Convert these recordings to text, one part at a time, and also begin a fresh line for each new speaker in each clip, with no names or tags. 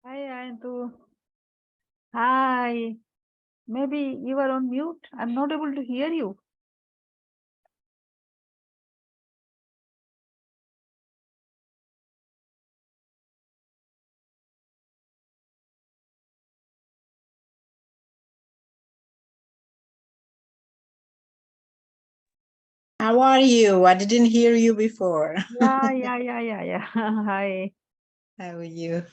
Hi, Antu. Hi. Maybe you are on mute. I'm not able to hear you.
How are you? I didn't hear you before.
Yeah. Hi.
How are you?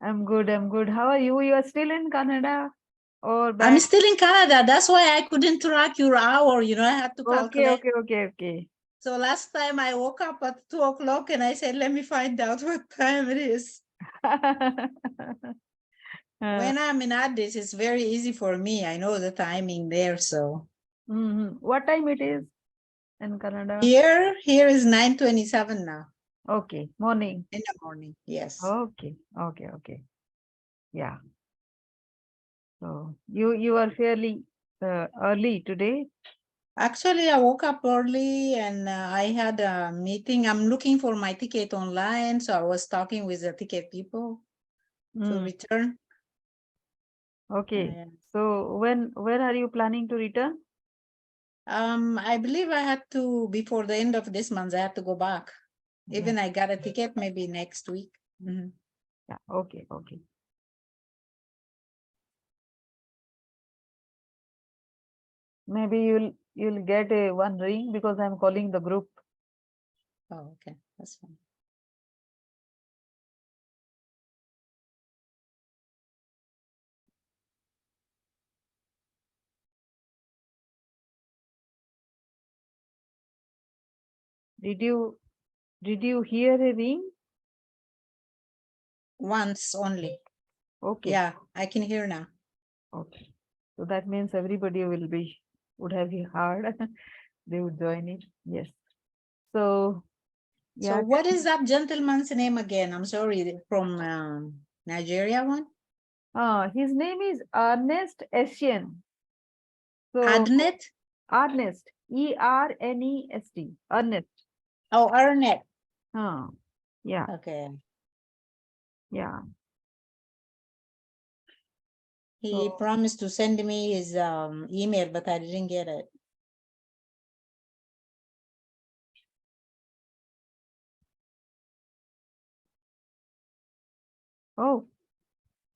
I'm good. I'm good. How are you? You are still in Canada or
I'm
back?
still in Canada. That's why I couldn't track your hour. I had to
Okay,
calculate.
okay.
So last time I woke up at 2 o'clock and I said, let me find out what time it is. When I'm in Addis, it's very easy for me. I know the timing there. So
What time it is in Canada?
here is 9:27 now
Okay, morning.
in the morning. Yes.
Okay. Yeah. So you are fairly early today.
Actually, I woke up early and I had a meeting. I'm looking for my ticket online. So I was talking with the ticket people to return.
Okay. So when are you planning to return?
I believe I had to, before the end of this month, I have to go back. Even I got a ticket maybe next week. Mhm.
Yeah, okay. Maybe you'll get a one ring because I'm calling the group.
Oh, okay. That's fine.
Did you hear a ring?
Once only.
Okay.
Yeah, I can hear now.
Okay. So that means everybody would have heard. They would join it. Yes. So
So
yeah.
what is that gentleman's name again? I'm sorry, from Nigeria one?
His name is Ernest Essien. So
Adnet?
Ernest, Ernest, Ernest.
Oh, Arnett.
Yeah.
Okay.
Yeah.
He
So
promised to send me his email, but I didn't get it.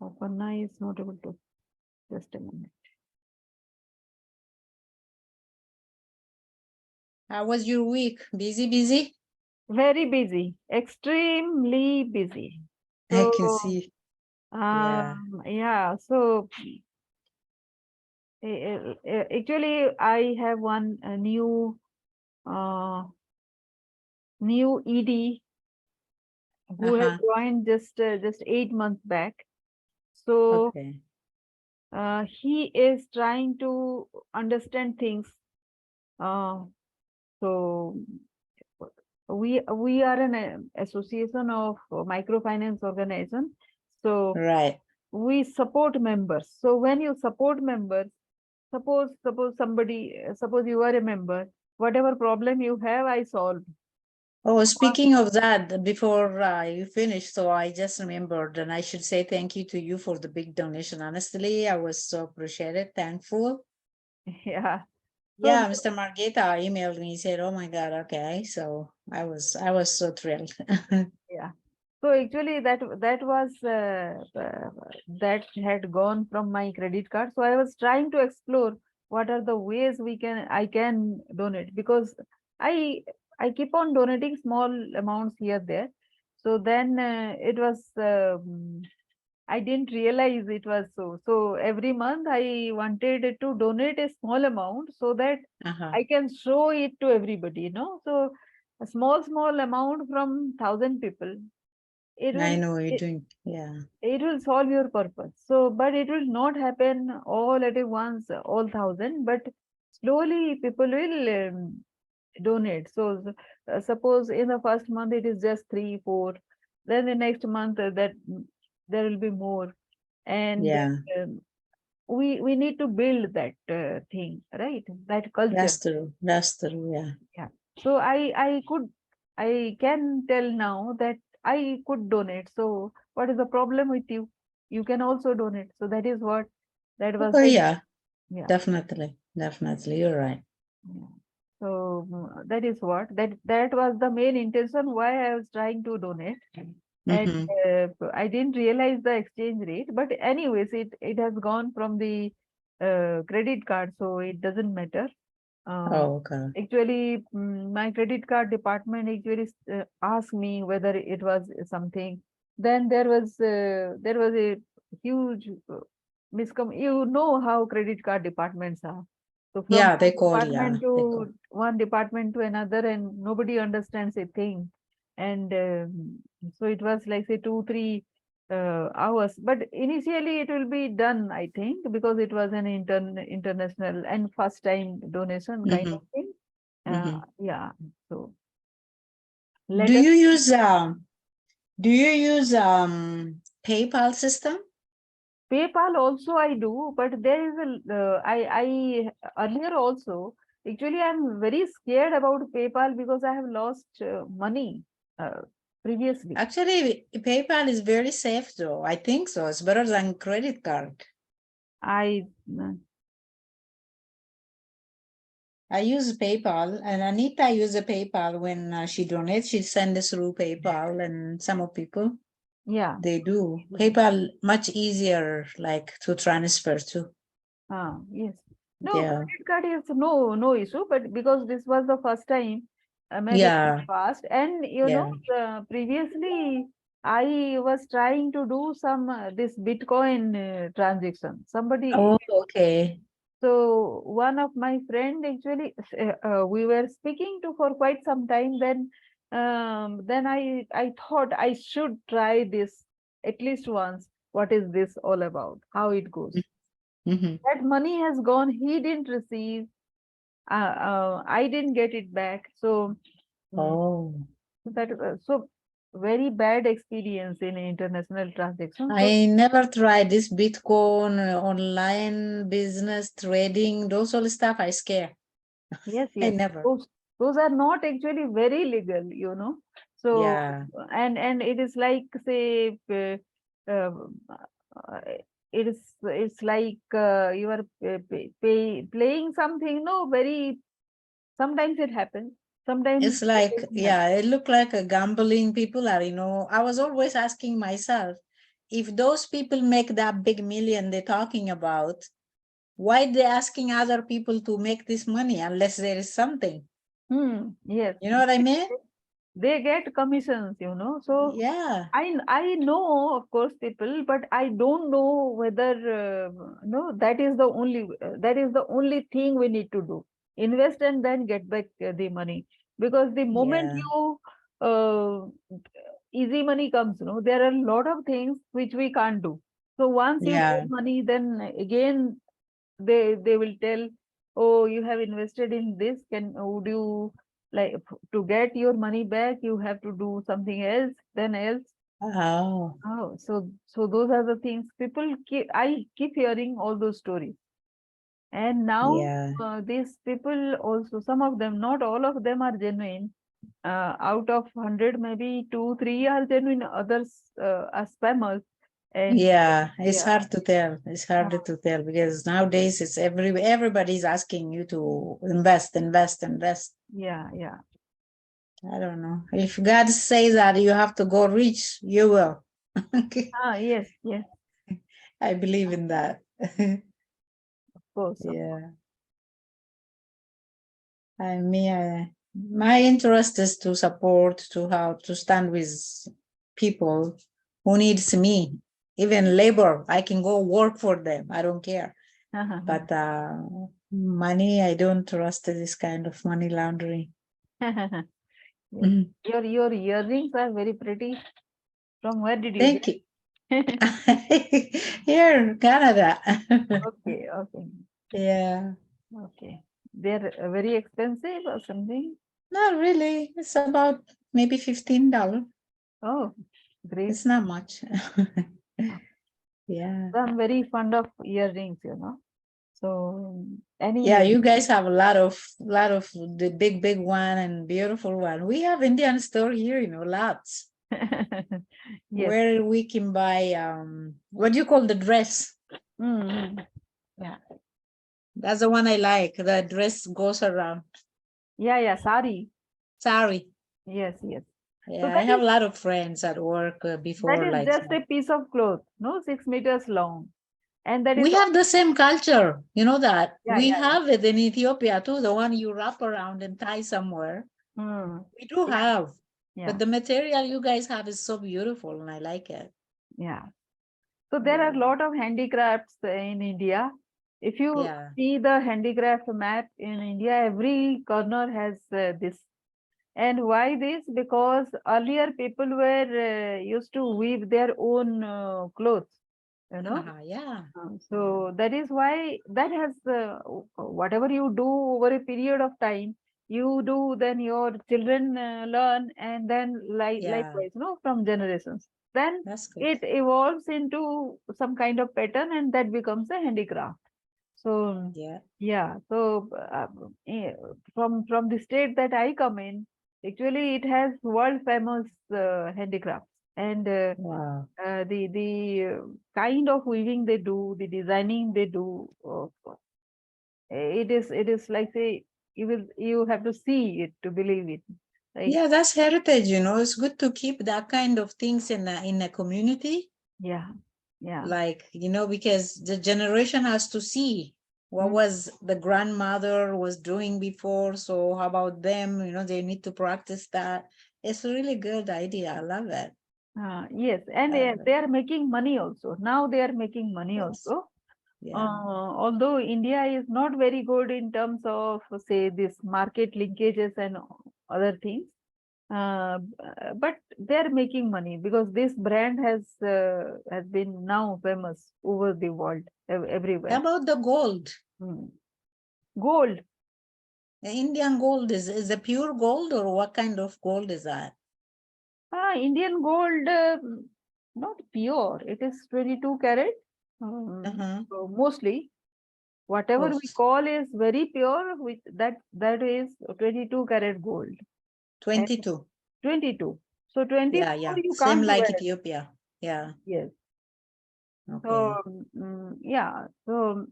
Opanna is not able to. Just a minute.
How was your week? Busy?
Very busy, extremely busy.
I can
So,
see. Yeah.
yeah, so actually, I have one uh, new ED who has
Uh-huh.
joined just 8 months back. So
Okay.
he is trying to understand things. Uh, so we are an association of microfinance organization. So
Right.
we support members. So when you support members, suppose you are a member, whatever problem you have, I solve.
Oh, speaking of that, before you finish, so I just remembered, and I should say thank you to you for the big donation. Honestly, I was so appreciated, thankful.
Yeah. So
Yeah, Mr. Margeta emailed me, he said, "Oh my God, okay." So I was so thrilled.
yeah. So actually that had gone from my credit card. So I was trying to explore what are the ways I can donate, because I I keep on donating small amounts here there. So then it was I didn't realize it was so. So every month I wanted to donate a small amount so that
Uh-huh.
I can show it to everybody. So a small amount from 1,000 people, it
I
will
know you're
it,
doing, yeah.
it will solve your purpose. So, but it will not happen all at once, all 1,000, but slowly people will donate. So suppose in the first month it is just 3 4, then the next month that there will be more. And
Yeah,
um, we need to build that thing, right? That culture.
that's true. That's true. Yeah.
Yeah. So I can tell now that I could donate. So what is the problem with you? You can also donate. So that is what that was
Oh,
the
yeah,
yeah.
definitely. Definitely. You're right.
Yeah. So that is what that was the main intention why I was trying to donate, and
Mm-hmm.
I didn't realize the exchange rate. But anyways, it has gone from the credit card, so it doesn't matter. Uh,
Oh, okay.
Actually, my credit card department actually asked me whether it was something. Then there was a huge miscom. You know how credit card departments are. So from
Yeah, they
one
call, yeah,
department
they call.
to one department to another, and nobody understands a thing. And so it was like say 2-3 hours. But initially it will be done, I think, because it was an international and first time donation kind
Mm-hmm.
of thing.
Mm-hmm.
Yeah. So
Do
let us
you use do you use PayPal system?
PayPal also I do, but there is I earlier also actually I'm very scared about PayPal because I have lost money uh, previously.
Actually, PayPal is very safe though. I think so. It's better than credit card.
I
I use PayPal, and Anita uses PayPal when she donates. She sends through PayPal, and some of people
yeah.
they do PayPal much easier, like to transfer to.
Yes. No,
Yeah,
credit card is no issue, but because this was the first time, maybe in the
yeah,
past, and
yeah.
previously I was trying to do some this Bitcoin transaction. Somebody,
Oh, okay.
so one of my friend actually, we were speaking to for quite some time. Then I thought I should try this at least once. What is this all about? How it goes?
Mm-hmm.
That money has gone. He didn't receive. I didn't get it back. So mm,
Oh,
so very bad experience in international transactions. So
I never tried this Bitcoin online business trading. Those all stuff I scare.
yes,
I
yes,
never.
those are not actually very legal, you know. So
Yeah.
and it is like say uh, uh, it's like you are playing something. No, very sometimes it happens. Sometimes
It's
it
like,
doesn't happen.
yeah, it looked like a gambling people are, I was always asking myself, if those people make that big million they're talking about, why they asking other people to make this money unless there is something?
Yes,
You know what I mean?
they get commissions, you know. So
Yeah,
I know, of course, people, but I don't know whether no, that is the only thing we need to do. Invest and then get back the money, because the moment
yeah,
you uh, easy money comes, there are a lot of things which we can't do. So once you
yeah.
get money, then again they will tell, oh, you have invested in this, would you like to get your money back, you have to do something else, then else.
Oh,
Oh, so those are the things people I keep hearing all those stories. And now
yeah,
these people also, some of them, not all of them are genuine. Out of 100, maybe 2 3 are genuine, others are spammers. And
yeah. It's
yeah,
hard to tell. It's harder to tell because nowadays it's everybody's asking you to invest, invest, invest.
yeah.
I don't know. If God says that you have to go rich, you will.
Yes, yes,
I believe in that.
of course, of course.
Yeah. I mean, my interest is to support, to how to stand with people who needs me, even labor. I can go work for them. I don't care. But money, I don't trust this kind of money laundering.
Yes.
Mhm.
Your earrings are very pretty. From where did you
Thank
get?
you. Here, Canada.
Okay, okay,
Yeah.
okay. They're very expensive or something?
Not really. It's about maybe $15.
Oh, great.
It's not much. Yeah.
I'm very fond of earrings, you know. So
Yeah,
any
you guys have a lot of the big one and beautiful one. We have Indian store here, lots.
Yes.
where we can buy what do you call the dress?
Mm-hmm.
Yeah, that's the one I like. The dress goes around.
Yeah, yeah, sari.
Sorry.
Yes, yes. So
Yeah, I have a lot of friends at work
that
before,
is
like
just a piece of cloth, no, 6 meters long, and that is
we have the same culture, you know that
yeah,
we
yeah,
have it in Ethiopia too, the one you wrap around and tie somewhere.
yeah.
We do
Yeah,
have,
yeah,
but the material you guys have is so beautiful, and I like it.
yeah. So there are a
Yeah,
lot of handicrafts in India. If you
yeah,
see the handicraft map in India, every corner has this. And why this? Because earlier people were used to weave their own clothes, you know.
yeah, yeah,
So that is why that has whatever you do over a period of time, you do, then your children learn, and then
yeah.
likewise, from generations. Then
That's good.
it evolves into some kind of pattern, and that becomes a handicraft. So
Yeah,
yeah, so from the state that I come in, actually it has world famous handicrafts, and
wow.
the kind of weaving they do, the designing they do, it is like, say, you have to see it to believe it, right?
Yeah, that's heritage, it's good to keep that kind of things in a community.
Yeah, yeah.
Like, because the generation has to see what
Mm.
was the grandmother was doing before. So how about them? They need to practice that. It's a really good idea. I love it.
Yes, and
I love it.
they are making money also. Now they are making money
Yes.
also.
Yeah.
Although India is not very good in terms of, say, this market linkages and other things, but they're making money because this brand has been now famous over the world,
How
everywhere.
about the gold?
Mm. Gold.
The Indian gold is a pure gold, or what kind of gold is that?
Indian gold, not pure. It is 22 carat.
Uh-huh.
So mostly, whatever
Oh,
we call is very pure, which that is 22 carat gold. And
22.
22. So
Yeah,
24
yeah.
you
Same
can't
like
wear.
Ethiopia. Yeah.
Yes. So
Okay.
yeah. So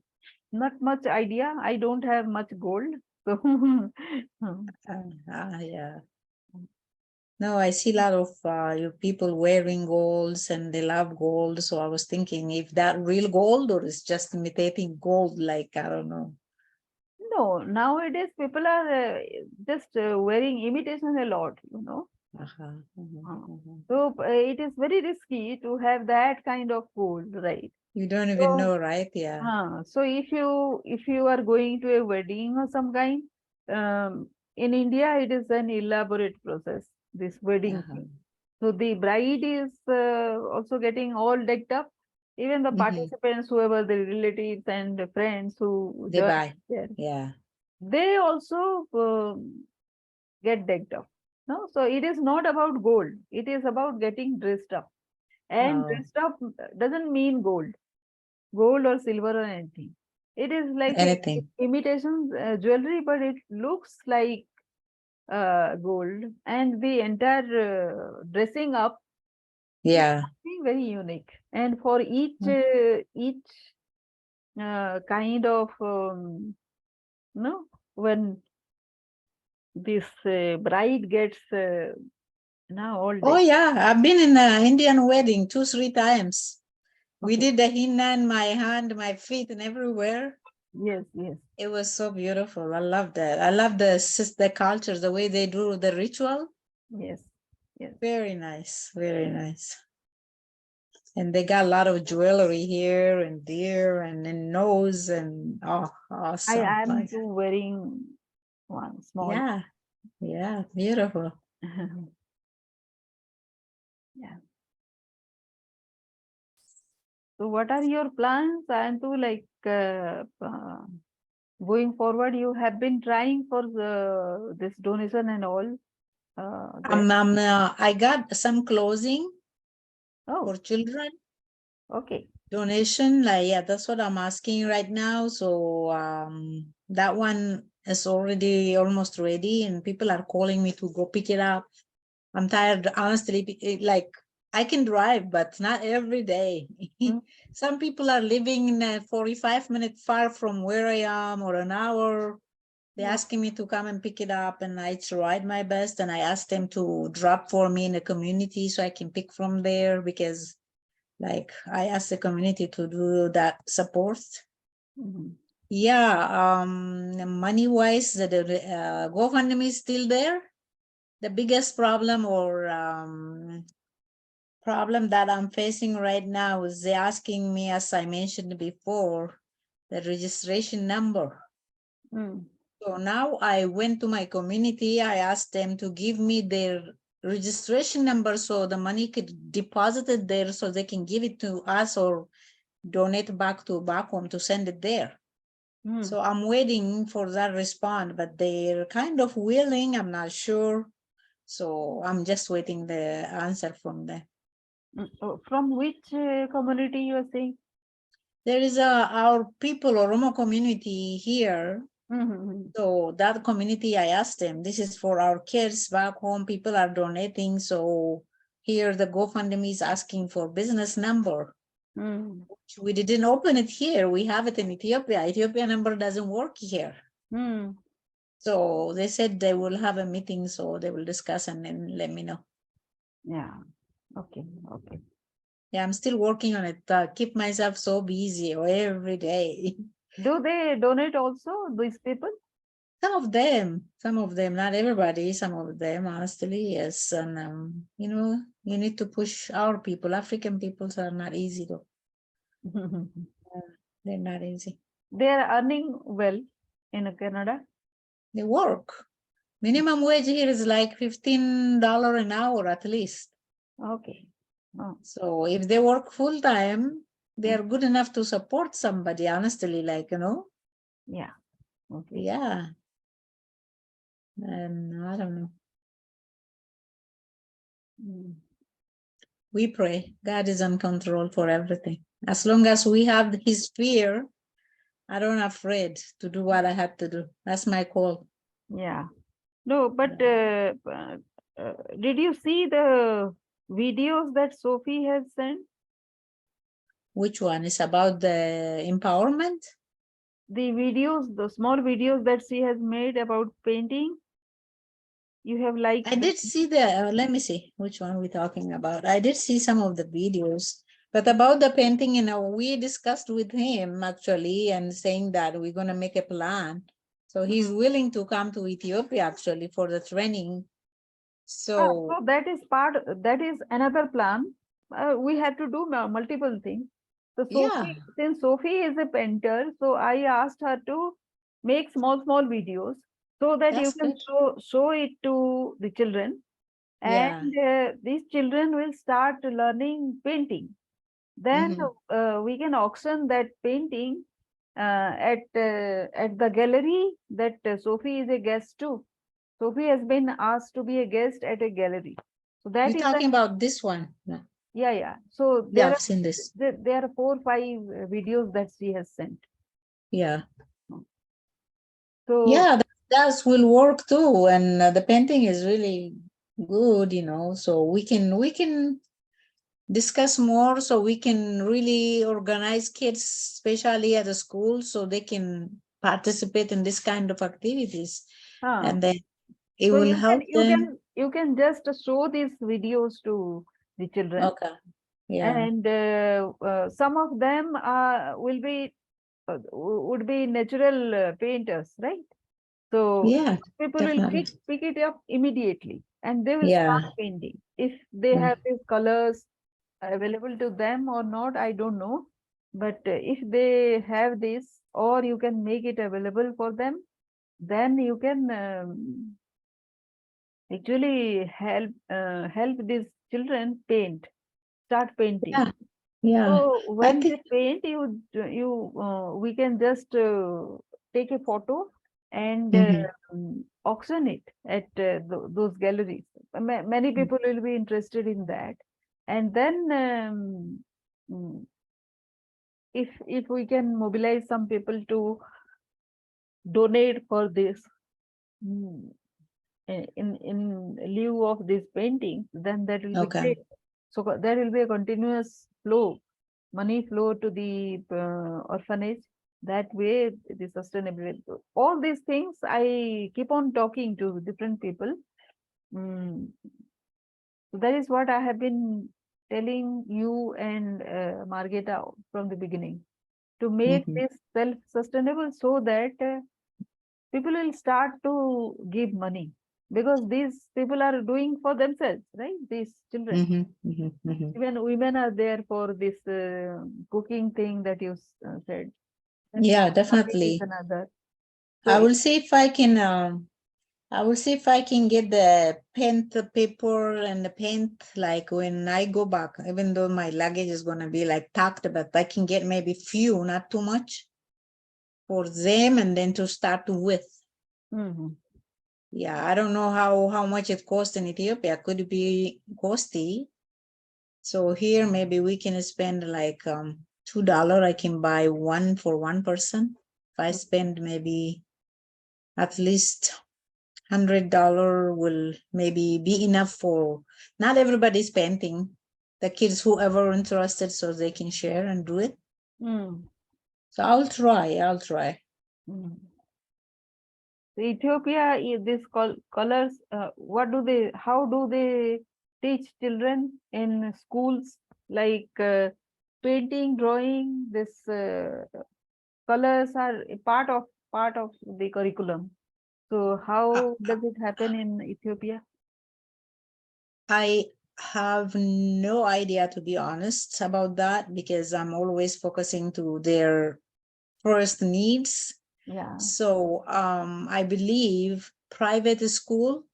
not much idea. I don't have much gold. So
Yeah. No, I see a lot of people wearing golds and they love gold. So I was thinking if that real gold or is just imitating gold, like, I don't know.
no, nowadays people are just wearing imitation a lot.
Uh-huh, uh-huh,
Uh,
uh-huh.
So it is very risky to have that kind of gold, right?
You don't even
So,
know, right? Yeah.
so if you are going to a wedding or some kind, in India it is an elaborate process. This wedding
Uh-huh.
thing. So the bride is also getting all decked up. Even the
Hmm.
participants, whoever the relatives and the friends who
They
join
buy.
there,
Yeah.
they also get decked up. No, so it is not about gold. It is about getting dressed up. And
Oh,
dressed up doesn't mean gold or silver or anything. It is like a
anything.
imitation jewelry, but it looks like gold. And the entire dressing up is
Yeah.
something very unique. And for each kind of no, when this bride gets now all
Oh,
day.
yeah. I've been in an Indian wedding 2, 3 times. We
Okay.
did the henna in my hand, my feet, and everywhere.
Yes, yes,
It was so beautiful. I love that. I love the culture, the way they do the ritual.
yes, yes.
Very nice. Very nice. And they got a lot of jewelry here and there and in nose and
I
awesome.
am
Like,
too wearing one small.
yeah, yeah, beautiful.
Yeah. So what are your plans? And to like going forward, you have been trying for this donation and all there.
I got some clothing
Oh,
for children
okay.
donation. Like, yeah, that's what I'm asking right now. So that one is already almost ready, and people are calling me to go pick it up. I'm tired, honestly, like I can drive, but not every day.
Mm.
Some people are living in a 45 minute far from where I am, or an hour. They're
Yeah.
asking me to come and pick it up, and I tried my best, and I asked them to drop for me in the community so I can pick from there, because like I asked the community to do that support.
Mhm.
Yeah, money wise, the GoFundMe is still there. The biggest problem or problem that I'm facing right now is they asking me, as I mentioned before, the registration number.
Mm.
So now I went to my community. I asked them to give me their registration number so the money could deposit it there so they can give it to us or donate back home to send it there.
Mm.
So I'm waiting for that response, but they're kind of willing. I'm not sure. So I'm just waiting the answer from them.
Mm. Oh, from which community you are saying?
There is our people, Oromo community here.
Mhm.
So that community, I asked them, this is for our kids back home. People are donating. So here the GoFundMe is asking for business number.
Mm.
We didn't open it here. We have it in Ethiopia. Ethiopia number doesn't work here.
Mm.
So they said they will have a meeting, so they will discuss and then let me know.
Yeah. Okay. Okay.
Yeah, I'm still working on it. Keep myself so busy every day.
Do they donate also, these people?
Some of them, not everybody, some of them, honestly, yes. And, you need to push our people. African peoples are not easy though. They're not easy.
They are earning well in Canada.
They work. Minimum wage here is like $15 an hour at least.
Okay. Oh.
So if they work full time, they
Mm.
are good enough to support somebody, honestly,
Yeah. Okay.
yeah. And I don't know.
Mm.
We pray. God is in control for everything. As long as we have his fear, I don't afraid to do what I have to do. That's my call.
Yeah. No, but did you see the videos that Sophie has sent?
Which one is about the empowerment?
The videos, the small videos that she has made about painting. You have liked
I
them.
did see let me see which one we're talking about. I did see some of the videos, but about the painting, we discussed with him actually and saying that we're going to make a plan. So he's
Mhm.
willing to come to Ethiopia actually for the training. So
So that is part, that is another plan. We had to do multiple things. So
yeah,
Sophie, since Sophie is a painter, so I asked her to make small videos so that you
that's
can
good.
show it to the children,
Yeah.
and these children will start learning painting. Then
Hmm.
we can auction that painting at the gallery that Sophie is a guest to. Sophie has been asked to be a guest at a gallery. So that
You're
is a,
talking about this one. No.
yeah, yeah. So
Yeah, I've seen this.
there are 4 5 videos that she has sent.
Yeah.
So
Yeah, that will work too. And the painting is really good, so we can discuss more so we can really organize kids, especially at the school, so they can participate in this kind of activities.
uh,
And then it
so
will help them.
you can just show these videos to the children,
Okay. Yeah.
and some of them would be natural painters, right? So
Yeah,
people will
definitely.
pick it up immediately and they will start
Yeah.
painting. If they
Mm.
have these colors available to them or not, I don't know. But if they have this, or you can make it available for them, then you can actually help these children start painting.
Yeah. Yeah.
So
I
when
think.
they paint, we can just take a photo and
Mhm.
auction it at those galleries. Many people will be interested in that, and then mm, if we can mobilize some people to donate for this, mm, in lieu of these paintings, then that will be
Okay.
great. So there will be a continuous flow, money flow to the orphanage. That way, the sustainable. All these things I keep on talking to different people. Mm, so that is what I have been telling you and Margeta from the beginning, to make
Mhm.
this self-sustainable, so that people will start to give money, because these people are doing for themselves, right? These children,
Mhm. Mhm. Mhm.
even women are there for this cooking thing that you said. And
Yeah,
farming is
definitely.
another. So
I will see if I can. I will see if I can get the paint, the paper, and the paint. Like when I go back, even though my luggage is gonna be like packed, but I can get maybe few, not too much, for them, and then to start with.
mhm.
Yeah, I don't know how much it costs in Ethiopia. Could be costly. So here maybe we can spend like $2. I can buy one for one person. If I spend maybe at least $100 will maybe be enough for not everybody's painting. The kids, whoever interested, so they can share and do it.
Mm,
So I'll try. I'll try.
mm. So Ethiopia, these colors, what do they, how do they teach children in schools, like painting, drawing? This colors are a part of the curriculum. So
I,
how does it happen in Ethiopia?
I have no idea, to be honest, about that, because I'm always focusing to their first needs.
Yeah.
So I believe private school,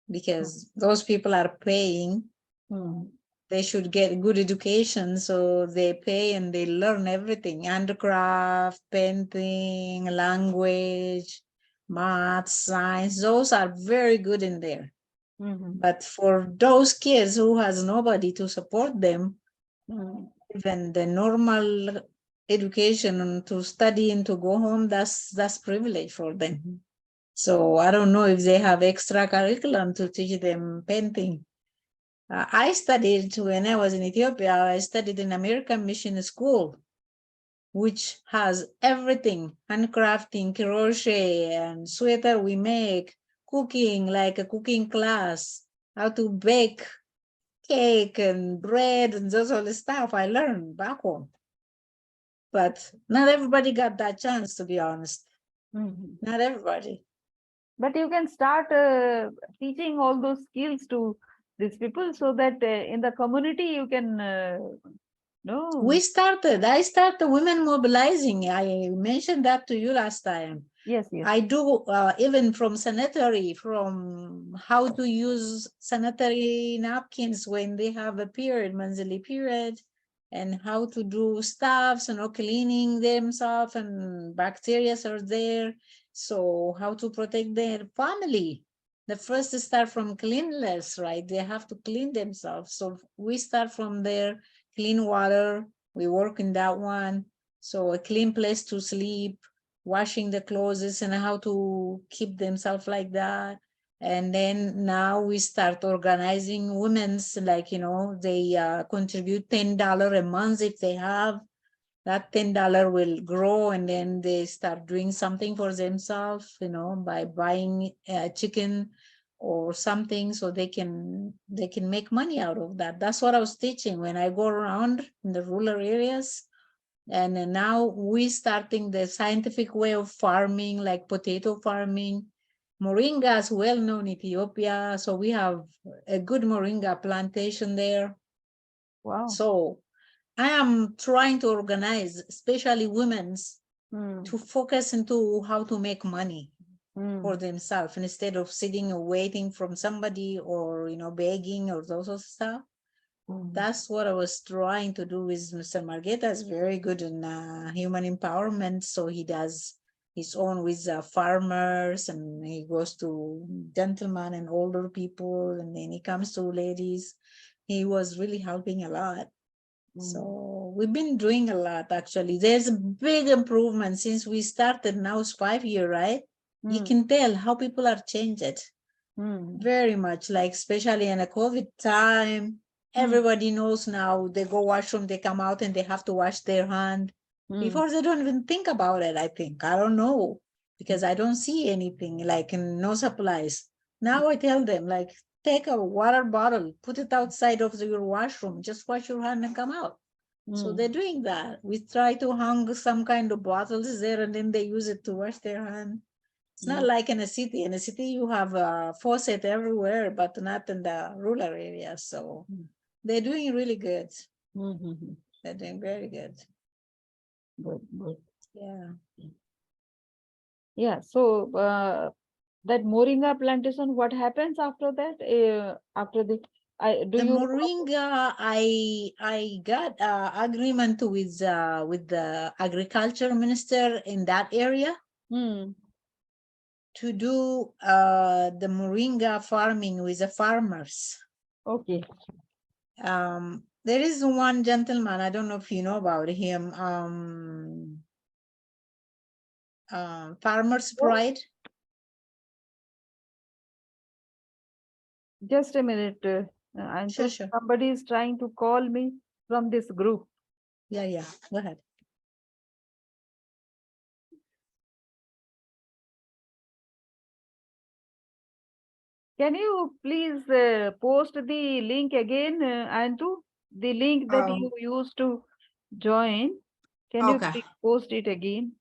Mm,
because those people are paying,
mm,
they should get good education. So they pay and they learn everything: handicraft, painting, language, math, science. Those are very good in there.
mhm,
But for those kids who has nobody to support them,
mm,
even the normal education to study and to go home, that's privilege for them. So I don't know if they have extra curriculum to teach them painting. I studied when I was in Ethiopia. I studied in American Mission School, which has everything: handcrafting, crochet, and sweater we make, cooking, like a cooking class, how to bake cake and bread and those all the stuff I learned back home. But not everybody got that chance, to be honest.
mhm.
Not everybody.
But you can start teaching all those skills to these people, so that in the community you can no.
I started women mobilizing. I mentioned that to you last time.
Yes, yes.
I do even from sanitary, from how to use sanitary napkins when they have a period, monthly period, and how to do stuffs and cleaning themselves, and bacteria are there. So how to protect their family. The first start from cleanliness, right? They have to clean themselves. So we start from there: clean water. We work in that one. So a clean place to sleep, washing the clothes, and how to keep themselves like that. And then now we start organizing women's, like, they contribute $10 a month. If they have that, $10 will grow, and then they start doing something for themselves, by buying chicken or something, so they can make money out of that. That's what I was teaching when I go around in the rural areas. And now we starting the scientific way of farming, like potato farming. Moringa is well known in Ethiopia, so we have a good moringa plantation there.
Wow.
So I am trying to organize, especially women's,
Mm,
to focus into how to make money for
mm,
themselves instead of sitting or waiting from somebody, or begging or those sort of stuff.
mm,
That's what I was trying to do with Mr. Margeta. Is very good in human empowerment. So he does his own with farmers, and he goes to gentlemen and older people, and then he comes to ladies. He was really helping a lot.
mm.
So we've been doing a lot, actually. There's a big improvement since we started. Now it's 5 years, right? You can tell how people are changed
Hmm.
very much, like especially in a COVID time. Everybody knows now they go washroom, they come out and they have to wash their hand. Before they don't even think about it, I think. I don't know because I don't see anything like no supplies. Now I tell them like take a water bottle, put it outside of your washroom, just wash your hand and come out. So they're doing that. We try to hang some kind of bottles there and then they use it to wash their hand. It's not like in a city. In a city, you have a faucet everywhere, but not in the rural areas. So they're doing really good. They're doing very good.
Good, good.
Yeah.
Yeah. So that moringa plantation, what happens after that? After the, do
The
you?
moringa, I got agreement with the agriculture minister in that area to do the moringa farming with the farmers.
Okay.
There is one gentleman, I don't know if you know about him, Farmer's Pride.
Just a minute. And
Sure, sure.
somebody is trying to call me from this group.
Yeah, yeah. Go ahead.
Can you please post the link again, Antu? The link that you used to join. Can you
Okay.
please post it again?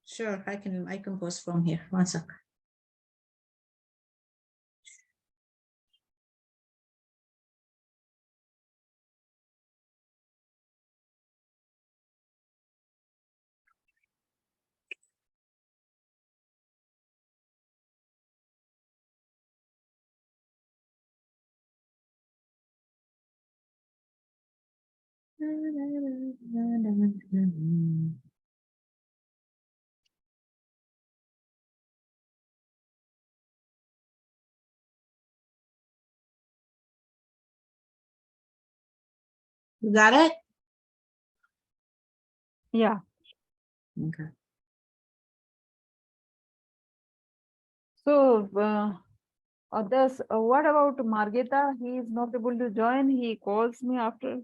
Sure, I can post from here. One sec. You got it?
Yeah.
Okay.
So, others, what about Margeta? He is not able to join. He calls me after.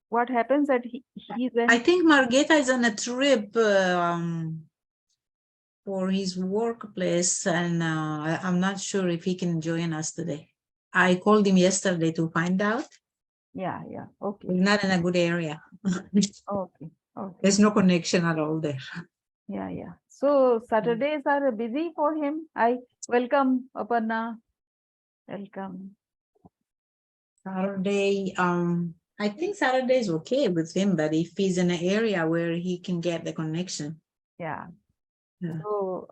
What happens that he's
I
an
think Margeta is on a trip for his workplace, and I'm not sure if he can join us today. I called him yesterday to find out.
yeah, okay.
We're not in a good area.
Okay.
There's no connection at all there.
Yeah. So Saturdays are busy for him. I welcome Aparna. Welcome.
Saturday, I think Saturday is okay with him, but if he's in an area where he can get the connection.
Yeah.
Yeah.
So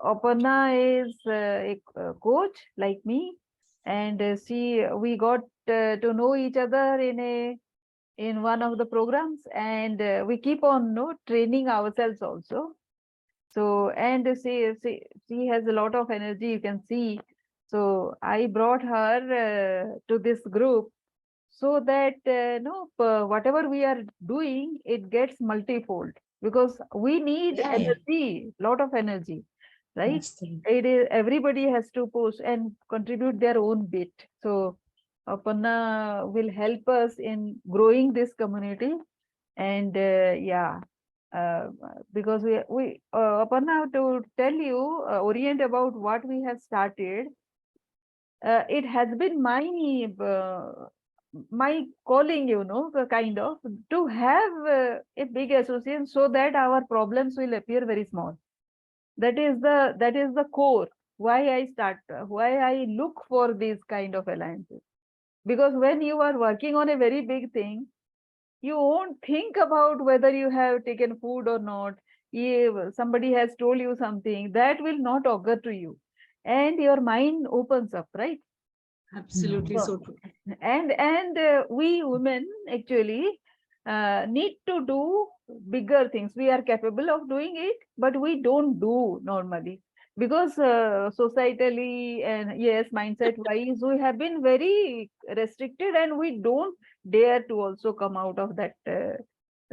Aparna is a coach like me, and we got to know each other in one of the programs, and we keep on training ourselves also. So and she has a lot of energy, you can see. So I brought her to this group so that whatever we are doing, it gets multifold, because we need
Yeah,
energy, lot of energy, right?
that's true.
It is everybody has to push and contribute their own bit. So Aparna will help us in growing this community, and because Aparna, to tell you, orient about what we have started, it has been my calling, kind of, to have a big association so that our problems will appear very small. That is the core why I look for these kind of alliances. Because when you are working on a very big thing, you won't think about whether you have taken food or not. If somebody has told you something, that will not occur to you, and your mind opens up, right?
Absolutely so true.
And we women actually need to do bigger things. We are capable of doing it, but we don't do normally, because societally and yes, mindset wise, we have been very restricted, and we don't dare to also come out of that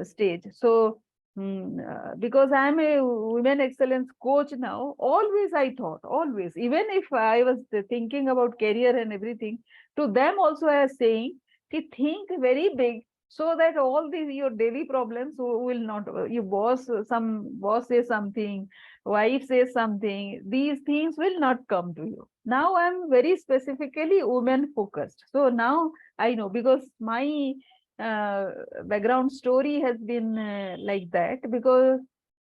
stage. So Because I'm a women excellence coach now. Always I thought, always, even if I was thinking about career and everything, to them also I was saying, ki think very big so that all these your daily problems will not, your boss, some boss says something, wife says something, these things will not come to you. Now I'm very specifically women focused. So now I know, because my uh, background story has been like that, because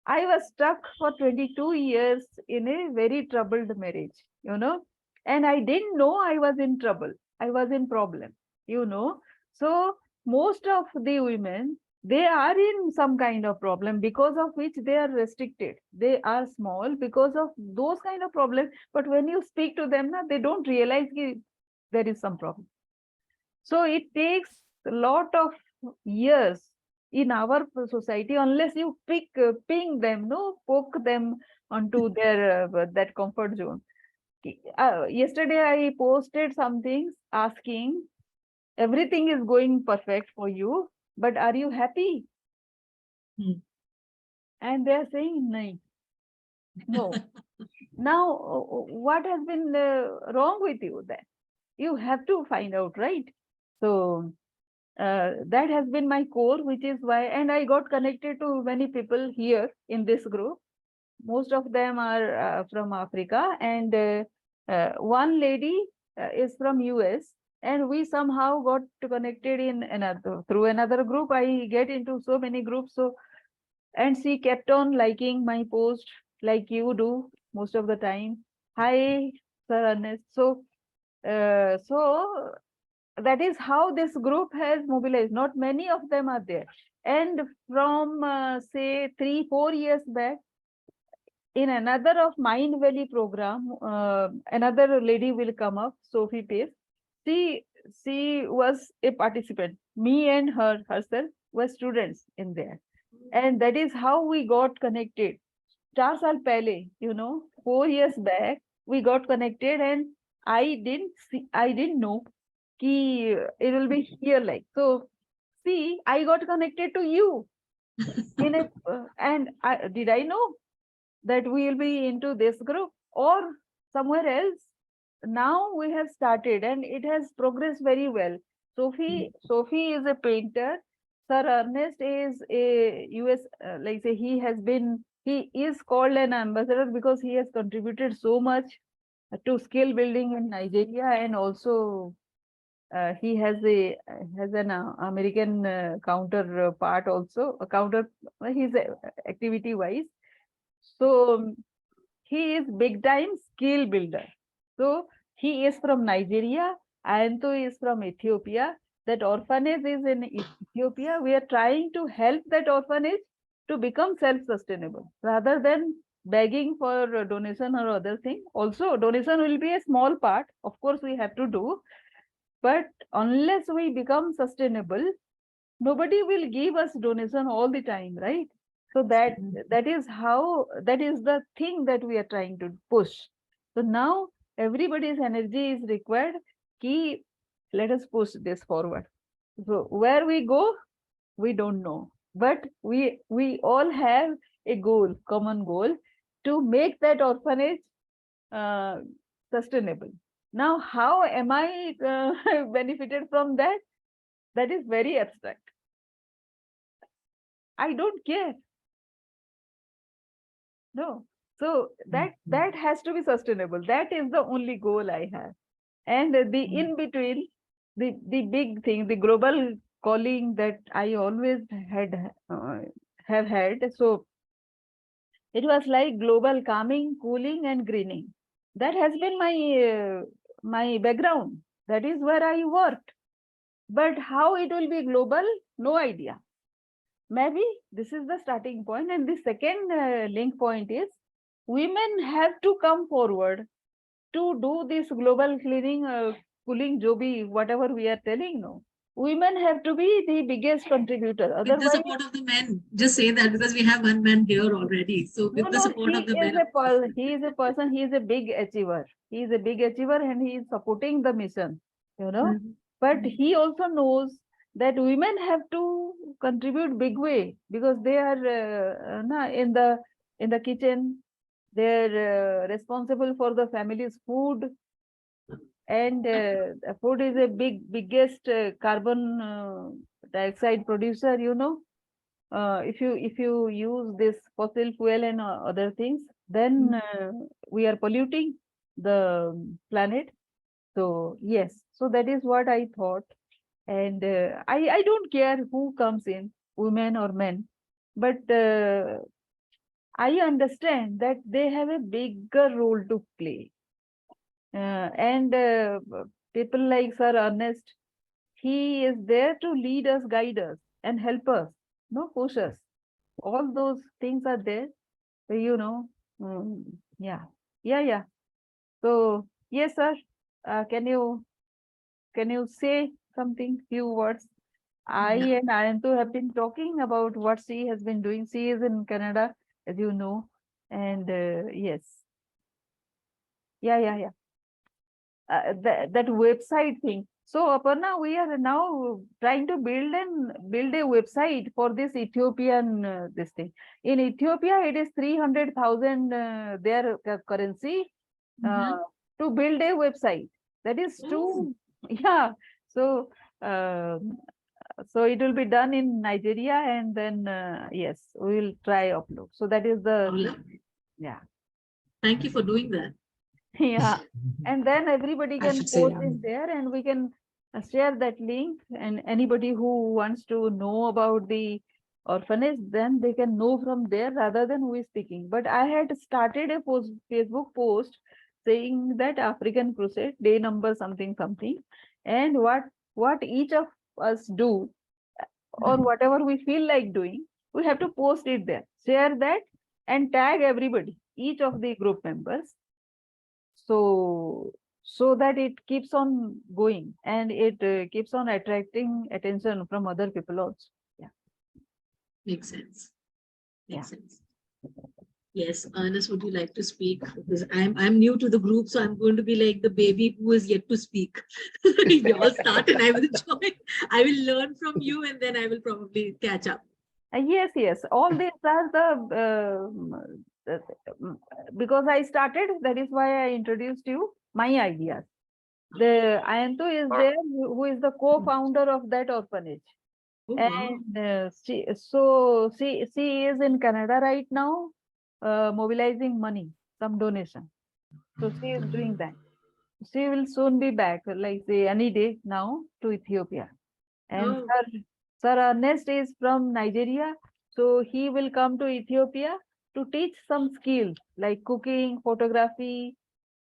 I was stuck for 22 years in a very troubled marriage, and I didn't know I was in trouble. I was in problem, you know. So most of the women, they are in some kind of problem because of which they are restricted. They are small because of those kind of problems. But when you speak to them, na, they don't realize ki there is some problem. So it takes a lot of years in our society, unless you ping them, no, poke them onto their that comfort zone. Yesterday I posted something asking, everything is going perfect for you, but are you happy?
Mm.
And they are saying no. No. Now, what has been wrong with you then? You have to find out, right? So that has been my core, which is why, and I got connected to many people here in this group. Most of them are from Africa, and one lady is from US, and we somehow got connected in another through another group. I get into so many groups, so, and she kept on liking my post like you do most of the time. Hi, Sir Ernest. So that is how this group has mobilized. Not many of them are there. And from say 3-4 years back, in another of Mind Valley program, another lady will come up, Sophie Pace. She was a participant. Me and herself were students in there, and that is how we got connected. 4 साल पहले, 4 years back, we got connected, and I didn't know कि it will be here like. So, see, I got connected to you in a, and did I know that we will be into this group or somewhere else? Now we have started, and it has progressed very well. Sophie is a painter. Sir Ernest is a US, like say he is called an ambassador because he has contributed so much to skill building in Nigeria, and also he has an American counterpart also, a counter, he's activity wise. So he is big time skill builder. So he is from Nigeria. Ayanto is from Ethiopia. That orphanage is in Ethiopia. We are trying to help that orphanage to become self-sustainable rather than begging for a donation or other thing. Also, donation will be a small part. Of course, we have to do. But unless we become sustainable, nobody will give us donation all the time, right? So that is the thing that we are trying to push. So now everybody's energy is required. Ki, let us push this forward. So where we go, we don't know, but we all have a goal, common goal, to make that orphanage uh, sustainable. Now, how am I benefited from that? That is very abstract. I don't care. No. So that has to be sustainable. That is the only goal I have. And the in between, the big thing, the global calling that I always have had. So it was like global calming, cooling, and greening. That has been my background. That is where I worked. But how it will be global, no idea. Maybe this is the starting point. And the second link point is women have to come forward to do this global cleaning, cooling, jobi, whatever we are telling. No, women have to be the biggest contributor.
With the
Otherwise,
support of the men, just say that because we have one man here already. So
no,
with the
no,
support of the men, of course.
he is a person, he is a big achiever. He is a big achiever, and he is supporting the mission, you know.
Mhm.
But he also knows that women have to contribute big way because they are in the kitchen. They're responsible for the family's food, and food is a biggest carbon dioxide producer. If you use this fossil fuel and other things, then we are polluting the planet. So yes, so that is what I thought. And I don't care who comes in, women or men, but I understand that they have a bigger role to play. And people like Sir Ernest, he is there to lead us, guide us, and help us, no push us. All those things are there, you know. Yeah, yeah. So yes, sir. Can you say something, few words? I
Yeah.
and Ayantu have been talking about what she has been doing. She is in Canada, as you know, and yes, yeah. That website thing. So Aparna, we are now trying to build a website for this Ethiopian this thing. In Ethiopia, it is 300,000 their currency uh,
Mhm.
to build a website. That is
Oh,
too, yeah. So um so it will be done in Nigeria, and then yes, we will try upload. So that is
how
the thing.
lovely.
Yeah.
Thank you for doing that.
Yeah, and then everybody
I
can
should say,
post it there, and we can share that link, and anybody who wants to know about the orphanage, then they can know from there rather than we speaking. But I had started a Facebook post saying that African Crusade day number something something, and what each of us do, or
Mhm.
whatever we feel like doing, we have to post it there, share that, and tag everybody, each of the group members, so so that it keeps on going, and it keeps on attracting attention from other people also. Yeah,
Makes sense.
yeah.
Makes sense. Yes, Ernest, would you like to speak? Because I'm new to the group, so I'm going to be like the baby who is yet to speak. You all start and I will join. I will learn from you and then I will probably catch up.
Yes, all these are the because I started, that is why I introduced you my ideas. The Ayantu is there, who is the co-founder of that orphanage.
Oh, wow.
And she is in Canada right now, mobilizing money, some donation. So she is doing that. She will soon be back, like say any day now, to Ethiopia. And
Oh,
Sir Ernest is from Nigeria, so he will come to Ethiopia to teach some skills like cooking, photography,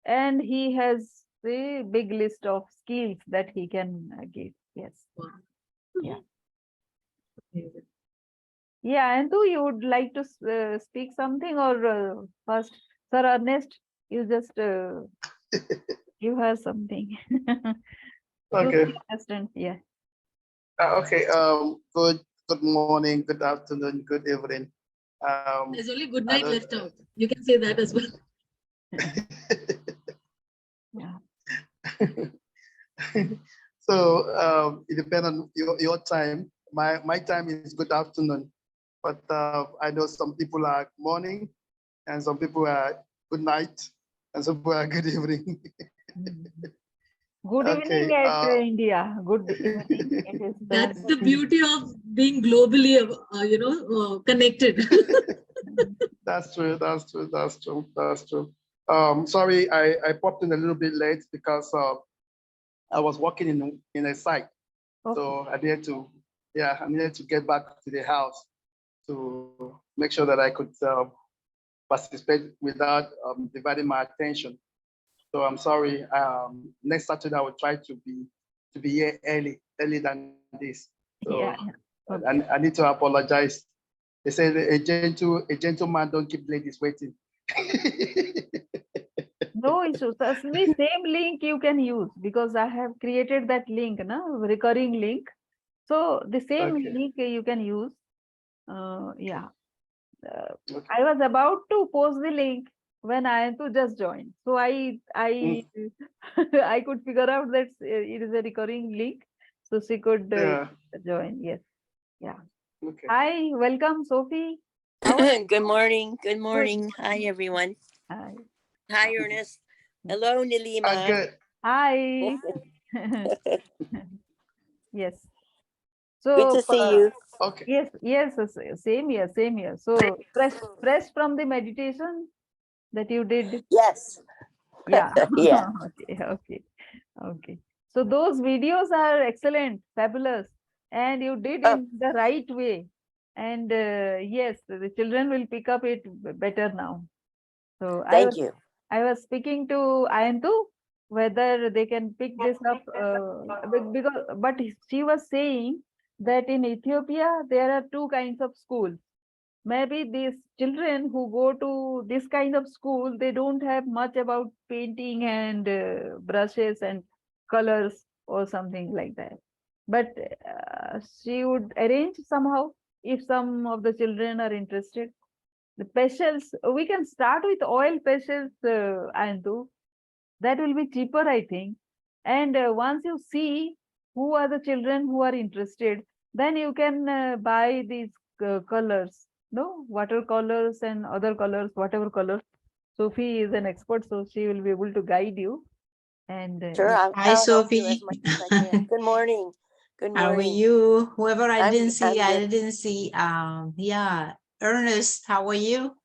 and he has a big list of skills that he can give. Yes,
wow.
yeah.
Amazing.
Yeah, and too, you would like to speak something, or first, Sir Ernest, you just give her something to
Okay.
understand. Yeah.
Okay. Good morning, good afternoon, good evening.
There's only good
I
night
don't.
left out. You can say that as well.
Yeah.
So it depends on your time. My time is good afternoon, but I know some people are morning, and some people are good night, and some people are good evening.
Mhm. Good evening
Okay.
at India. Good evening. It is
That's the
7:30.
beauty of being globally, connected.
That's true. That's true. That's true. That's true. Sorry, I popped in a little bit late because I was working in a site,
Okay.
so I needed to get back to the house to make sure that I could participate without dividing my attention. So I'm sorry. Next Saturday I will try to be here early than this. So
Yeah. Yeah. Okay.
I need to apologize. They say a gentleman don't keep ladies waiting.
No issues. Actually, same link you can use because I have created that link, recurring link. So the same
Okay.
link you can use. Yeah.
Okay.
I was about to post the link when I had to just join. So I
Mm,
I could figure out that it is a recurring link. so she could
Yeah.
join. Yes. Yeah.
Okay.
Hi, welcome, Sophie. How are
Good morning. Good
you?
morning. Hi, everyone.
Hi.
Hi, Ernest. Hello, Nilima.
Good.
Hi. Yes.
Good
So
to see you.
Okay.
yes, yes, same here, same here. So fresh from the meditation that you did.
Yes.
Yeah.
Yeah.
Okay, okay, okay. So those videos are excellent, fabulous, and you did
Oh,
in the right way. And yes, the children will pick up it better now. So
thank you.
I was speaking to Ayantu whether they can pick this up because but she was saying that in Ethiopia there are two kinds of schools. Maybe these children who go to this kind of school, they don't have much about painting and brushes and colors or something like that. But she would arrange somehow if some of the children are interested. The pastels, we can start with oil pastels, Antu. That will be cheaper, I think. And once you see who are the children who are interested, then you can buy these colors, no watercolors and other colors, whatever colors. Sophie is an expert, so she will be able to guide you. And
Sure,
yes,
Hi,
I'll help you as
Sophie.
much as I can. Good morning. Good
How are
morning.
you? Whoever I
I'm
didn't see,
good.
I didn't see. Yeah, Ernest, how are you?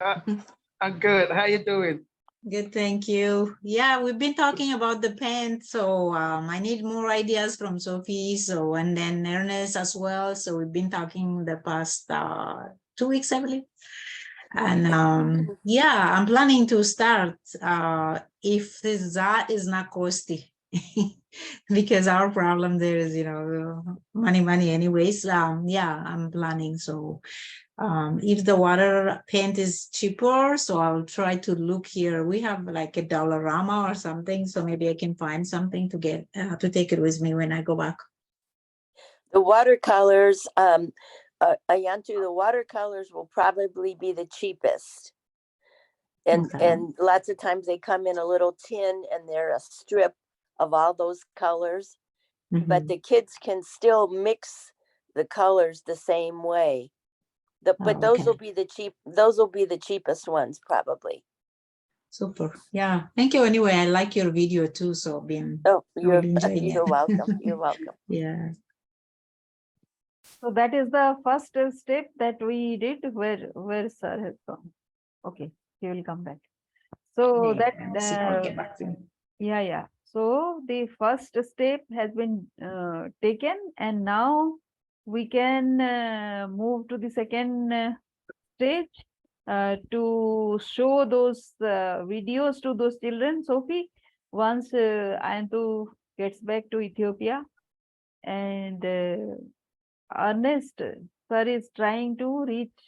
I'm good. How you doing?
Good, thank you. Yeah, we've been talking about the pen, so I need more ideas from Sophie. So and then Ernest as well. So we've been talking the past 2 weeks, I believe. And yeah, I'm planning to start if that is not costly. Because our problem there is, money anyways. Yeah, I'm planning. So if the water paint is cheaper, so I'll try to look here. We have like a Dollarama or something, so maybe I can find something to get to take it with me when I go back.
The watercolors, Ayantu, the watercolors will probably be the cheapest.
Okay.
And lots of times they come in a little tin and they're a strip of all those colors. But
Mhm.
the kids can still mix the colors the same way. But
Oh,
those
okay.
will be the cheapest ones probably.
Super. Yeah. Thank you. Anyway, I like your video too. So
Oh,
I will be enjoying it.
you're welcome. You're welcome.
Yeah.
so that is the first step that we did. Where sir has gone? Okay, he will come back. So
Yeah,
that
let's see if I'll get back to him.
yeah, yeah. So the first step has been taken, and now we can move to the second stage to show those videos to those children. Sophie, once Ayantu gets back to Ethiopia, and Ernest, sir is trying to reach.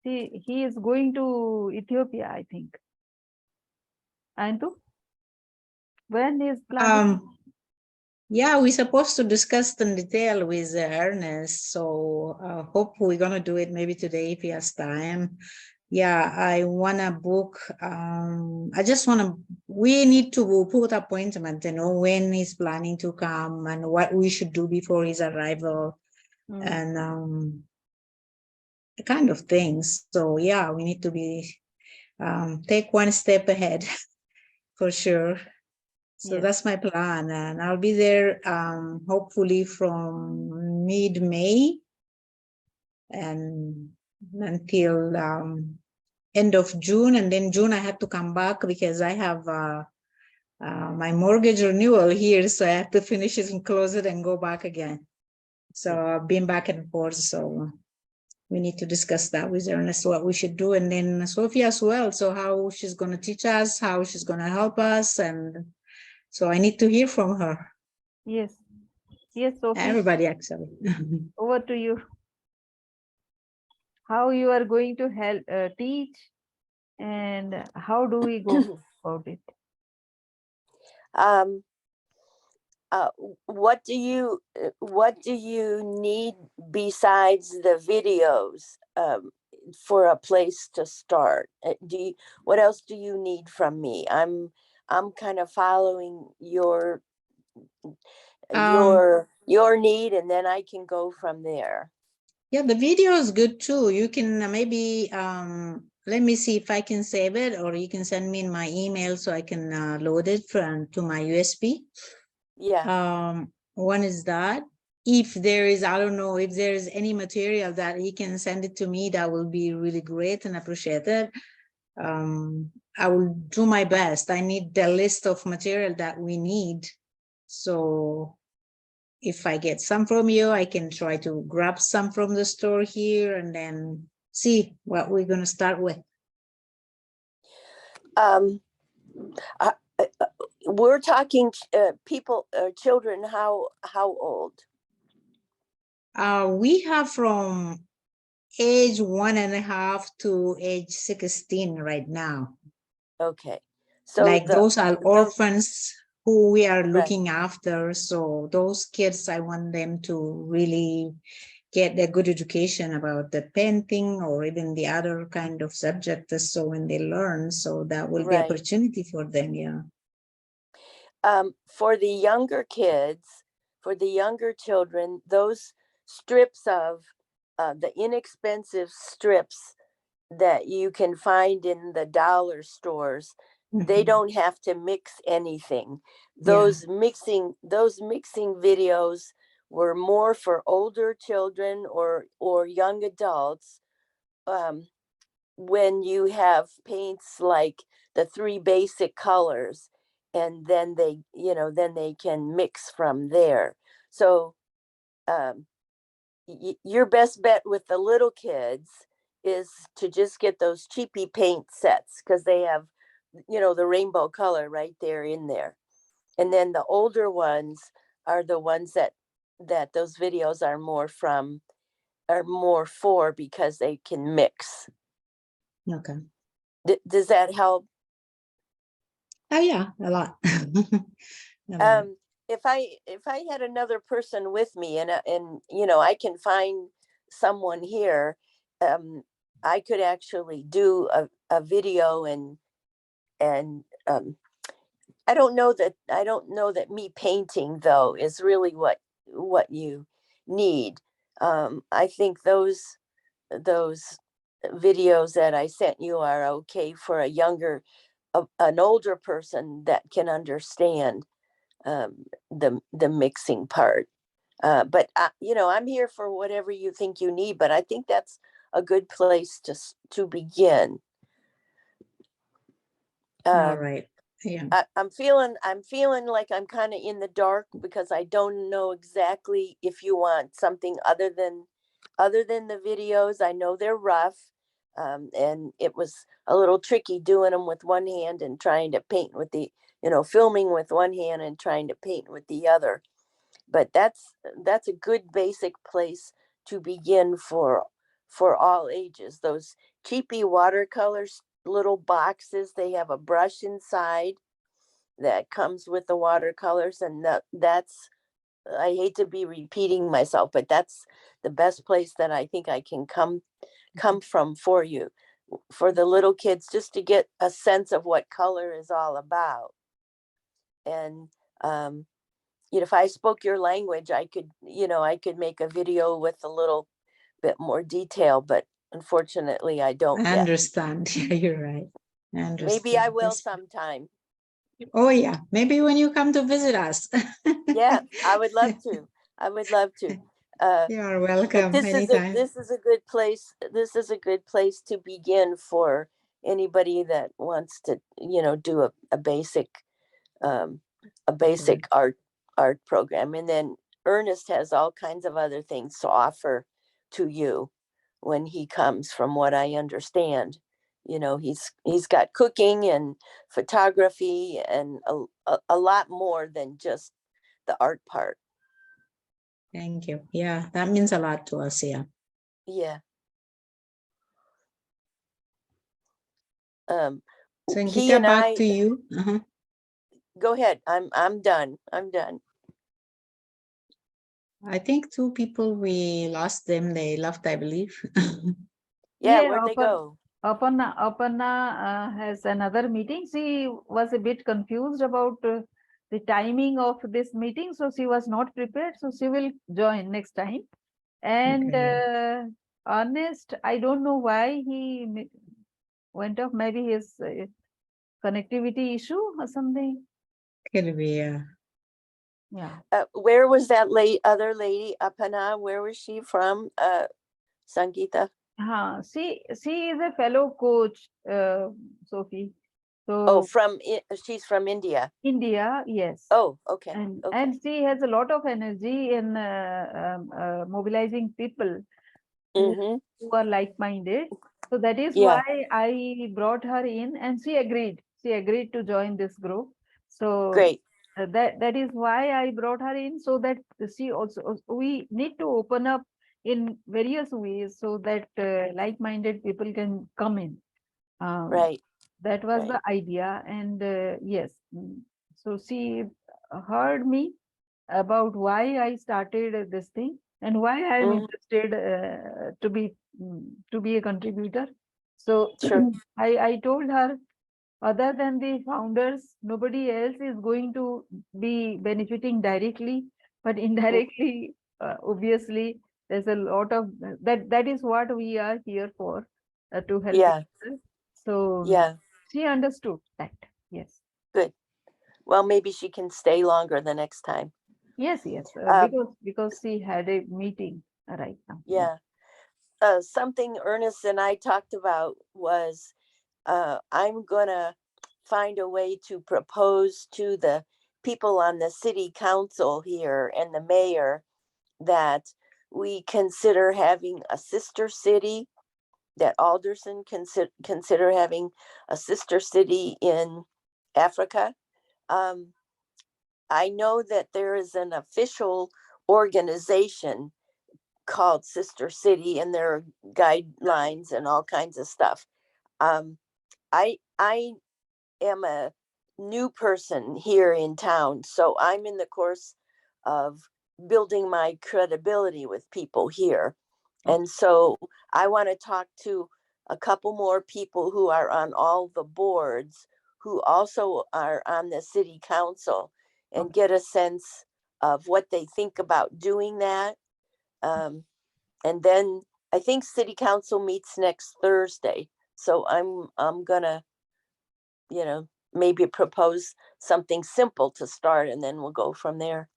He is going to Ethiopia, I think. Ayantu, when is planning?
Yeah, we're supposed to discuss in detail with Ernest. So hope we're gonna do it maybe today if he has time. Yeah, I wanna book. I just wanna. We need to put appointment. When he's planning to come and what we should do before his arrival, and the kind of things. So yeah, we need to be take one step ahead for sure. So
Yes.
that's my plan, and I'll be there hopefully from mid-May and until end of June, and then June I have to come back because I have my mortgage renewal here, so I have to finish it and close it and go back again. So I've been back and forth, so we need to discuss that with Ernest, what we should do, and then Sophie as well, so how she's going to teach us, how she's going to help us, and so I need to hear from her.
Yes. Yes, Sophie,
Everybody, actually.
over to you. How you are going to help teach, and how do we go about it?
Um, what do you need besides the videos for a place to start? What else do you need from me? I'm kind of following your
Um,
your need, and then I can go from there.
Yeah, the video is good too. You can maybe let me see if I can save it, or you can send me in my email so I can load it to my USB.
Yeah.
One is that. If there is, I don't know, if there is any material that he can send it to me, that will be really great and appreciated. I will do my best. I need the list of material that we need. So if I get some from you, I can try to grab some from the store here and then see what we're going to start with.
We're talking people, children, how old?
We have from age 1.5 to age 16 right now.
Okay. So
Like those are
those,
orphans who we are
right.
looking after. So those kids, I want them to really get a good education about the painting or even the other kind of subject. So when they learn, so that will be
Right.
opportunity for them. Yeah.
For the younger kids, for the younger children, those strips of the inexpensive strips that you can find in the dollar stores, they
Mhm.
don't have to mix anything.
Yeah.
Those mixing videos were more for older children or young adults. When you have paints like the 3 basic colors, and then they can mix from there. So your best bet with the little kids is to just get those cheapy paint sets, because they have the rainbow color right there in there. And then the older ones are the ones that those videos are more for, because they can mix.
Okay.
Does that help?
Oh yeah, a lot. A lot.
If I had another person with me, and I can find someone here, I could actually do a video, and I don't know that me painting though is really what you need. I think those videos that I sent you are okay for an older person that can understand the mixing part. But I'm here for whatever you think you need. But I think that's a good place to begin.
All right. Yeah.
I'm feeling like I'm kind of in the dark, because I don't know exactly if you want something other than the videos. I know they're rough, and it was a little tricky doing them with one hand and trying to paint with the filming with one hand and trying to paint with the other. But that's a good basic place to begin for all ages. Those cheapy watercolors, little boxes, they have a brush inside that comes with the watercolors, and that's, I hate to be repeating myself, but that's the best place that I think I can come from for you, for the little kids, just to get a sense of what color is all about. And if I spoke your language, I could make a video with a little bit more detail, but unfortunately I don't
I
yet.
understand. Yeah, you're right. I understand.
Maybe I will sometime.
Oh yeah, maybe when you come to visit us.
Yeah, I would love to.
You are
But
welcome anytime.
this is a good place. This is a good place to begin for anybody that wants to, do a basic art program. And then Ernest has all kinds of other things to offer to you when he comes, from what I understand. He's got cooking and photography and a lot more than just the art part.
Thank you. Yeah, that means a lot to us. Yeah.
Yeah.
Sangeeta, back to you.
Go ahead. I'm done.
I think 2 people, we lost them. They left, I believe.
Yeah, where'd they go?
Aparna has another meeting. She was a bit confused about the timing of this meeting, so she was not prepared, so she will join next time. And Ernest, I don't know why he went off, maybe his connectivity issue or something.
Could be,
Yeah.
Where was that other lady, Apana? Where was she from? Sangeeta?
She is a fellow coach, Sophie.
Oh,
So
she's from India.
India, yes.
Oh, okay.
And
Okay.
she has a lot of energy in mobilizing people who,
Mm-hmm.
who are like-minded. So that is
Yeah.
why I brought her in, and she agreed. She agreed to join this group. So
Great.
that is why I brought her in, so that she also, we need to open up in various ways so that like-minded people can come in.
Right.
That was
Right.
the idea, and yes, so she heard me about why I started this thing and why I am
Mhm.
interested to be a contributor. So
Sure.
I told her, other than the founders, nobody else is going to be benefiting directly, but indirectly, obviously, there's a lot of that. That is what we are here for, to help
Yeah.
each other. So
Yeah.
she understood that. Yes,
Good. Well, maybe she can stay longer the next time.
yes, yes.
Um,
Because she had a meeting right now.
yeah. Something Ernest and I talked about was I'm gonna find a way to propose to the people on the city council here and the mayor that we consider having a sister city, that Alderson consider having a sister city in Africa. Um, I know that there is an official organization called Sister City, and there are guidelines and all kinds of stuff. Um, I am a new person here in town, so I'm in the course of building my credibility with people here.
Okay.
And so I want to talk to a couple more people who are on all the boards, who also are on the city council, and
Okay.
get a sense of what they think about doing that. And then I think city council meets next Thursday. So I'm gonna, maybe propose something simple to start, and then we'll go from there.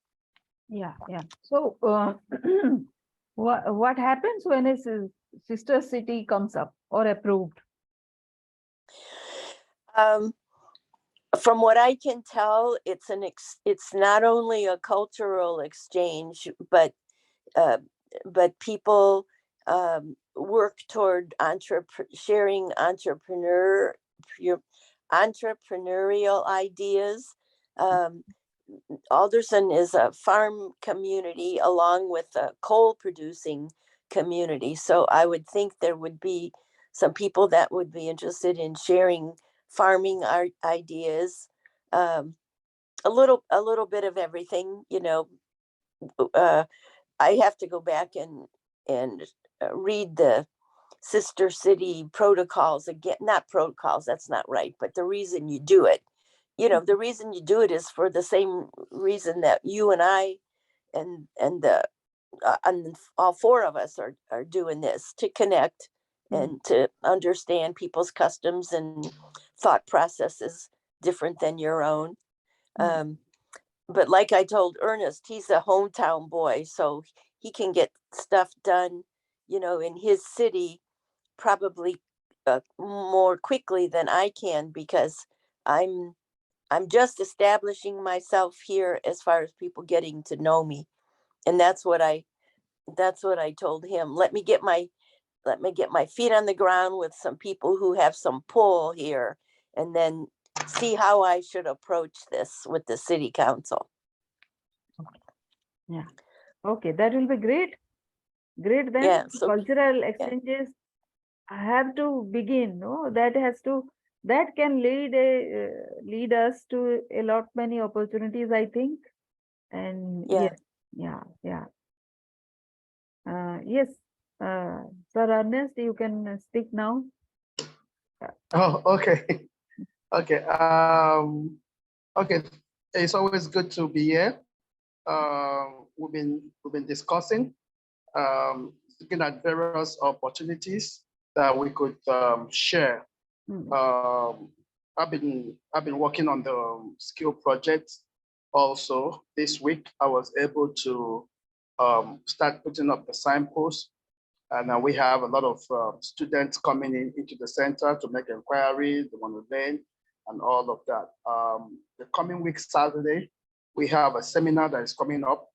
Yeah, yeah. So what happens when a sister city comes up or approved?
Um, from what I can tell, it's not only a cultural exchange, uh, but people work toward sharing entrepreneurial ideas. Um, Alderson is a farm community along with a coal producing community. So I would think there would be some people that would be interested in sharing farming ideas. Um, a little bit of everything, uh, I have to go back and read the sister city protocols again. Not protocols, that's not right, but the reason you do it. The reason you do it is for the same reason that you and I and all four of us are doing this, to connect and to understand people's customs and thought processes different than your own.
Mm.
Um, but like I told Ernest, he's a hometown boy, so he can get stuff done, in his city probably more quickly than I can, because I'm I'm just establishing myself here as far as people getting to know me, and that's what I told him. Let me get my feet on the ground with some people who have some pull here, and then see how I should approach this with the city council.
Yeah. Okay, that will be great. Great. Then
Yeah. So
cultural
yeah.
exchanges have to begin. No, that can lead us to a lot many opportunities, I think. And
Yeah.
yes, yeah, yeah. Yes, Sir Ernest, you can speak now.
Oh, okay. Okay. Okay. It's always good to be here. We've been discussing, looking at various opportunities that we could share. I've been working on the skill project. Also, this week I was able to start putting up the signposts, and we have a lot of students coming into the center to make inquiries, they want to learn, and all of that. The coming week, Saturday, we have a seminar that is coming up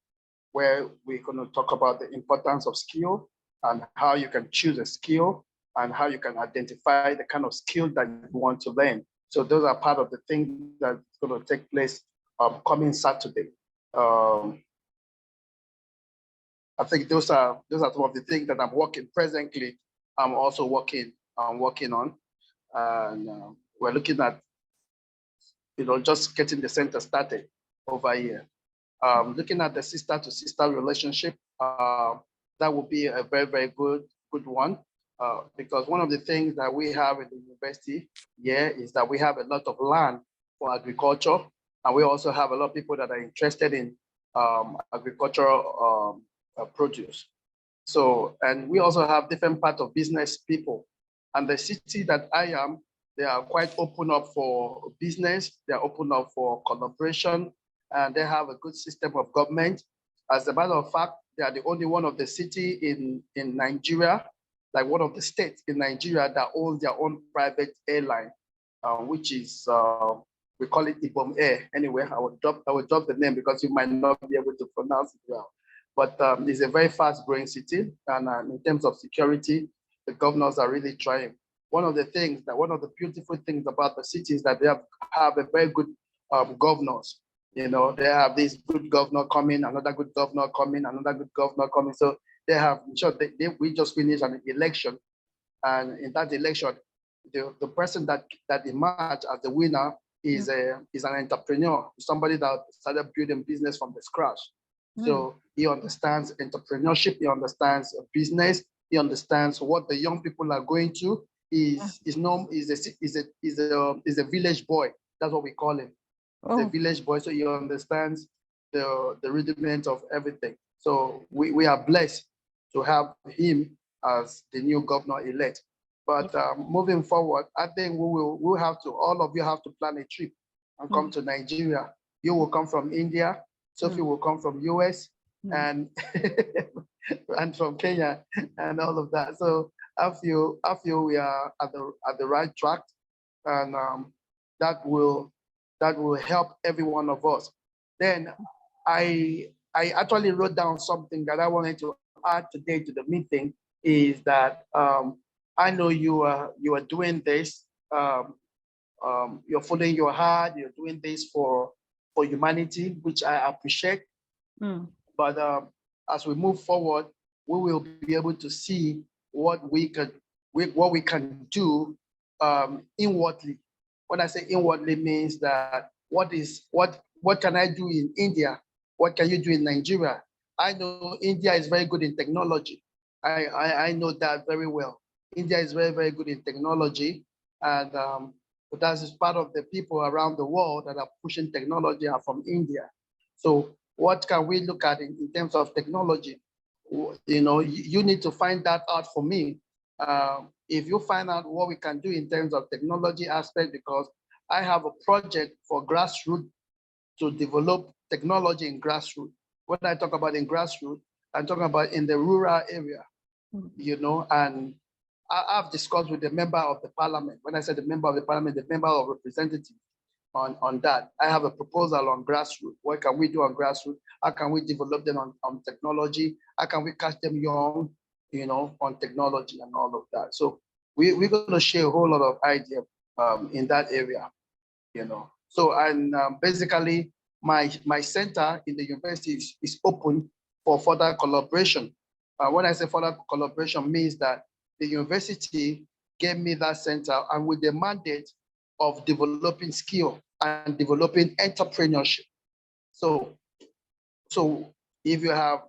where we're going to talk about the importance of skill and how you can choose a skill and how you can identify the kind of skill that you want to learn. So those are part of the things that's going to take place coming Saturday. I think those are some of the things that I'm working presently. I'm also working on, and we're looking at just getting the center started over here. Looking at the sister to sister relationship, that would be a very, very good one, because one of the things that we have in the university here is that we have a lot of land for agriculture, and we also have a lot of people that are interested in agricultural produce. So, and we also have different parts of business people. And the city that I am, they are quite open up for business, they're open up for collaboration, and they have a good system of government. As a matter of fact, they are the only one of the city in Nigeria, like one of the states in Nigeria that owns their own private airline, which is, we call it Ibom Air. Anyway, I will drop the name because you might not be able to pronounce it well. But it's a very fast growing city. And in terms of security, the governors are really trying. One of the beautiful things about the city is that they have a very good governors. They have this good governor coming, another good governor coming, another good governor coming. So they have, in short, we just finished an election. And in that election, the person that emerged as the winner is an entrepreneur, somebody that started building business from the scratch. So he understands entrepreneurship, he understands business, he understands what the young people are going to. He's a village boy. That's what we call him. He's a village boy, so he understands the rudiments of everything. So we are blessed to have him as the new governor elect. But moving forward, I think all of you have to plan a trip and come to Nigeria. You will come from India. Sophie will come from US and and from Kenya and all of that. So I feel we are at the right track, and that will help every one of us. Then I actually wrote down something that I wanted to add today to the meeting, is that I know you are doing this. You're following your heart. You're doing this for humanity, which I appreciate. But as we move forward, we will be able to see what we can do inwardly. When I say inwardly, means that what can I do in India? What can you do in Nigeria? I know India is very good in technology. I know that very well. India is very, very good in technology, and but that is part of the people around the world that are pushing technology are from India. So what can we look at in terms of technology? You need to find that out for me. If you find out what we can do in terms of technology aspect, because I have a project for grassroots to develop technology in grassroots. When I talk about in grassroots, I'm talking about in the rural area, and I've discussed with the member of the parliament. When I said the member of the parliament, the member of representative on that. I have a proposal on grassroots. What can we do on grassroots? How can we develop them on technology? How can we catch them young, on technology and all of that? So we're going to share a whole lot of ideas in that area, So, and basically, my center in the university is open for further collaboration. When I say further collaboration, means that the university gave me that center, and with the mandate of developing skill and developing entrepreneurship. So if you have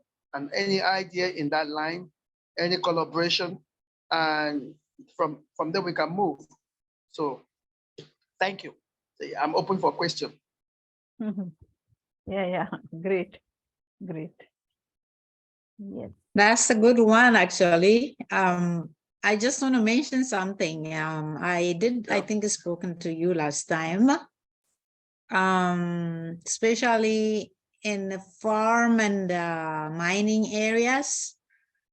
any idea in that line, any collaboration, and from there we can move. So thank you. I'm open for questions.
Yeah, great, great. Yes.
That's a good one, actually. I just want to mention something. I think, spoken to you last time. Especially in the farm and mining areas.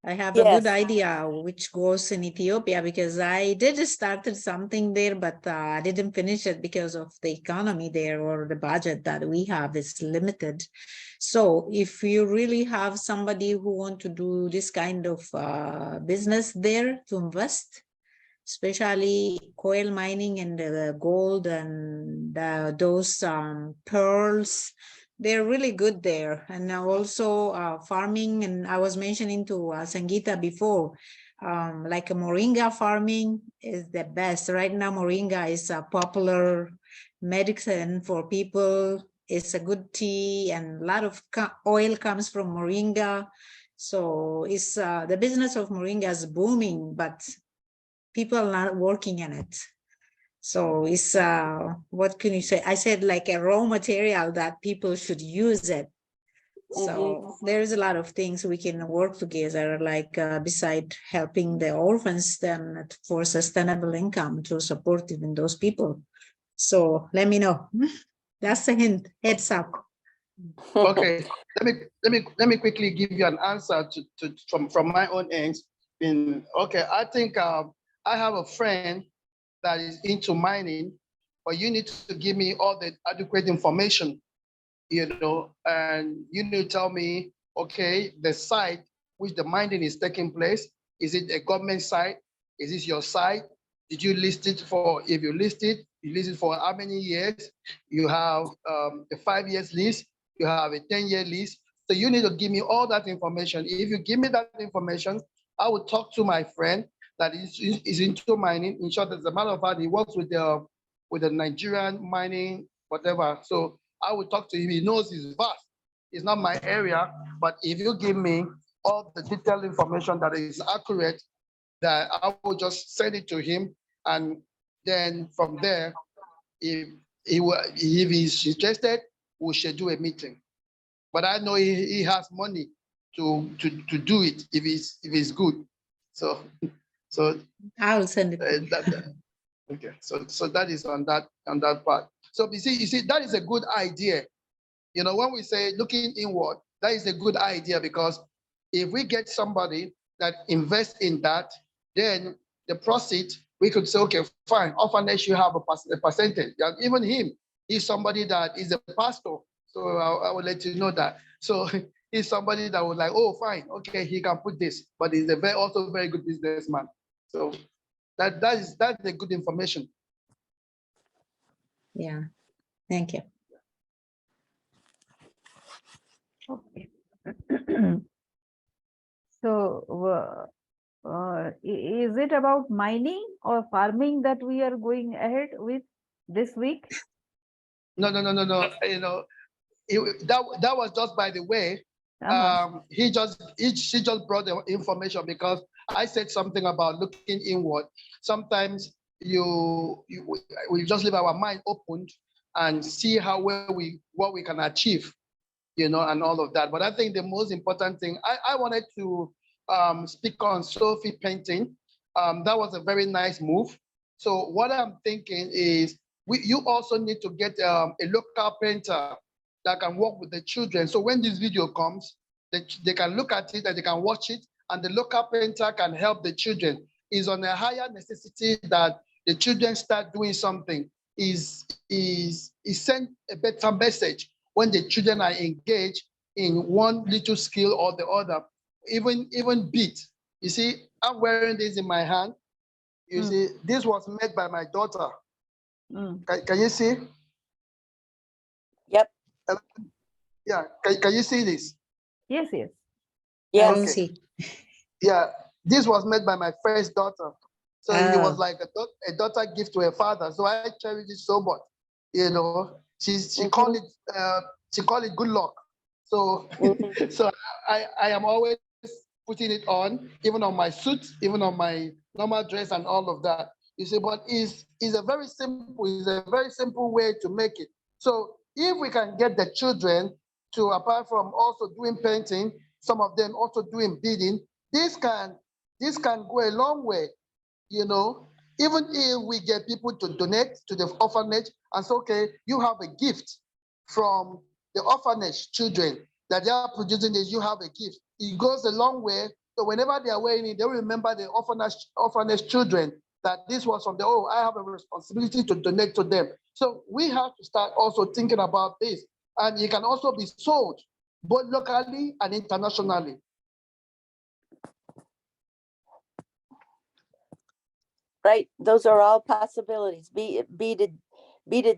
I have a good
Yes.
idea which goes in Ethiopia, because I did started something there, but I didn't finish it because of the economy there, or the budget that we have is limited. So if you really have somebody who want to do this kind of business there to invest, especially coal mining and gold and those pearls, they're really good there. And now also farming, and I was mentioning to Sangeeta before, like a moringa farming is the best. Right now, moringa is a popular medicine for people. It's a good tea, and a lot of oil comes from moringa. So it's the business of moringa is booming, but people are not working in it. So it's what can you say? I said like a raw material that people should use it. So there's a lot of things we can work together, like beside helping the orphans, then for sustainable income to support even those people. So let me know. That's a hint. Heads up.
Okay, let me quickly give you an answer from my own ends. Okay, I think I have a friend that is into mining, but you need to give me all the adequate information, and you need to tell me, okay, the site which the mining is taking place, is it a government site? Is this your site? Did you list it for, if you list it, you list it for how many years? You have a 5 years lease, you have a 10-year lease. So you need to give me all that information. If you give me that information, I will talk to my friend that is into mining. In short, as a matter of fact, he works with the Nigerian mining, whatever. So I will talk to him. He knows it's vast. It's not my area, but if you give me all the detailed information that is accurate, that I will just send it to him, and then from there, if he's interested, we'll schedule a meeting. But I know he has money to do it if it's good. So
I will send it to you.
okay. So that is on that part. So you see that is a good idea. When we say looking inward, that is a good idea, because if we get somebody that invests in that, then the proceed, we could say, okay, fine, orphanage, you have a percentage. And even him, he's somebody that is a pastor. So I will let you know that. So he's somebody that would like, oh, fine, okay, he can put this, but he's also very good businessman. So that's a good information.
Yeah, thank you.
Okay. So, is it about mining or farming that we are going ahead with this week?
No. That was just by the way. She just brought the information because I said something about looking inward. Sometimes we just leave our mind open and see what we can achieve, and all of that. But I think the most important thing, I wanted to speak on Sophie painting. That was a very nice move. So what I'm thinking is you also need to get a local painter that can work with the children. So when this video comes, they can look at it and they can watch it, and the local painter can help the children. Is on a higher necessity that the children start doing something. Is send a better message when the children are engaged in one little skill or the other, even beat. You see, I'm wearing this in my hand. You see, this was made by my daughter. Can you see?
Yep.
Yeah. Can you see this?
Yes.
Yes.
Okay.
Yeah. This was made by my first daughter. So it was like a daughter gift to her father. So I cherish it so much. She called it good luck. So so I am always putting it on, even on my suit, even on my normal dress and all of that. You see, but it's a very simple way to make it. So if we can get the children to, apart from also doing painting, some of them also doing beading, this can go a long way, you know. Even if we get people to donate to the orphanage and say, okay, you have a gift from the orphanage children that they are producing this, you have a gift. It goes a long way. So whenever they are wearing it, they will remember the orphanage children, that this was from the, oh, I have a responsibility to donate to them. So we have to start also thinking about this. And it can also be sold both locally and internationally.
Right, those are all possibilities. Beaded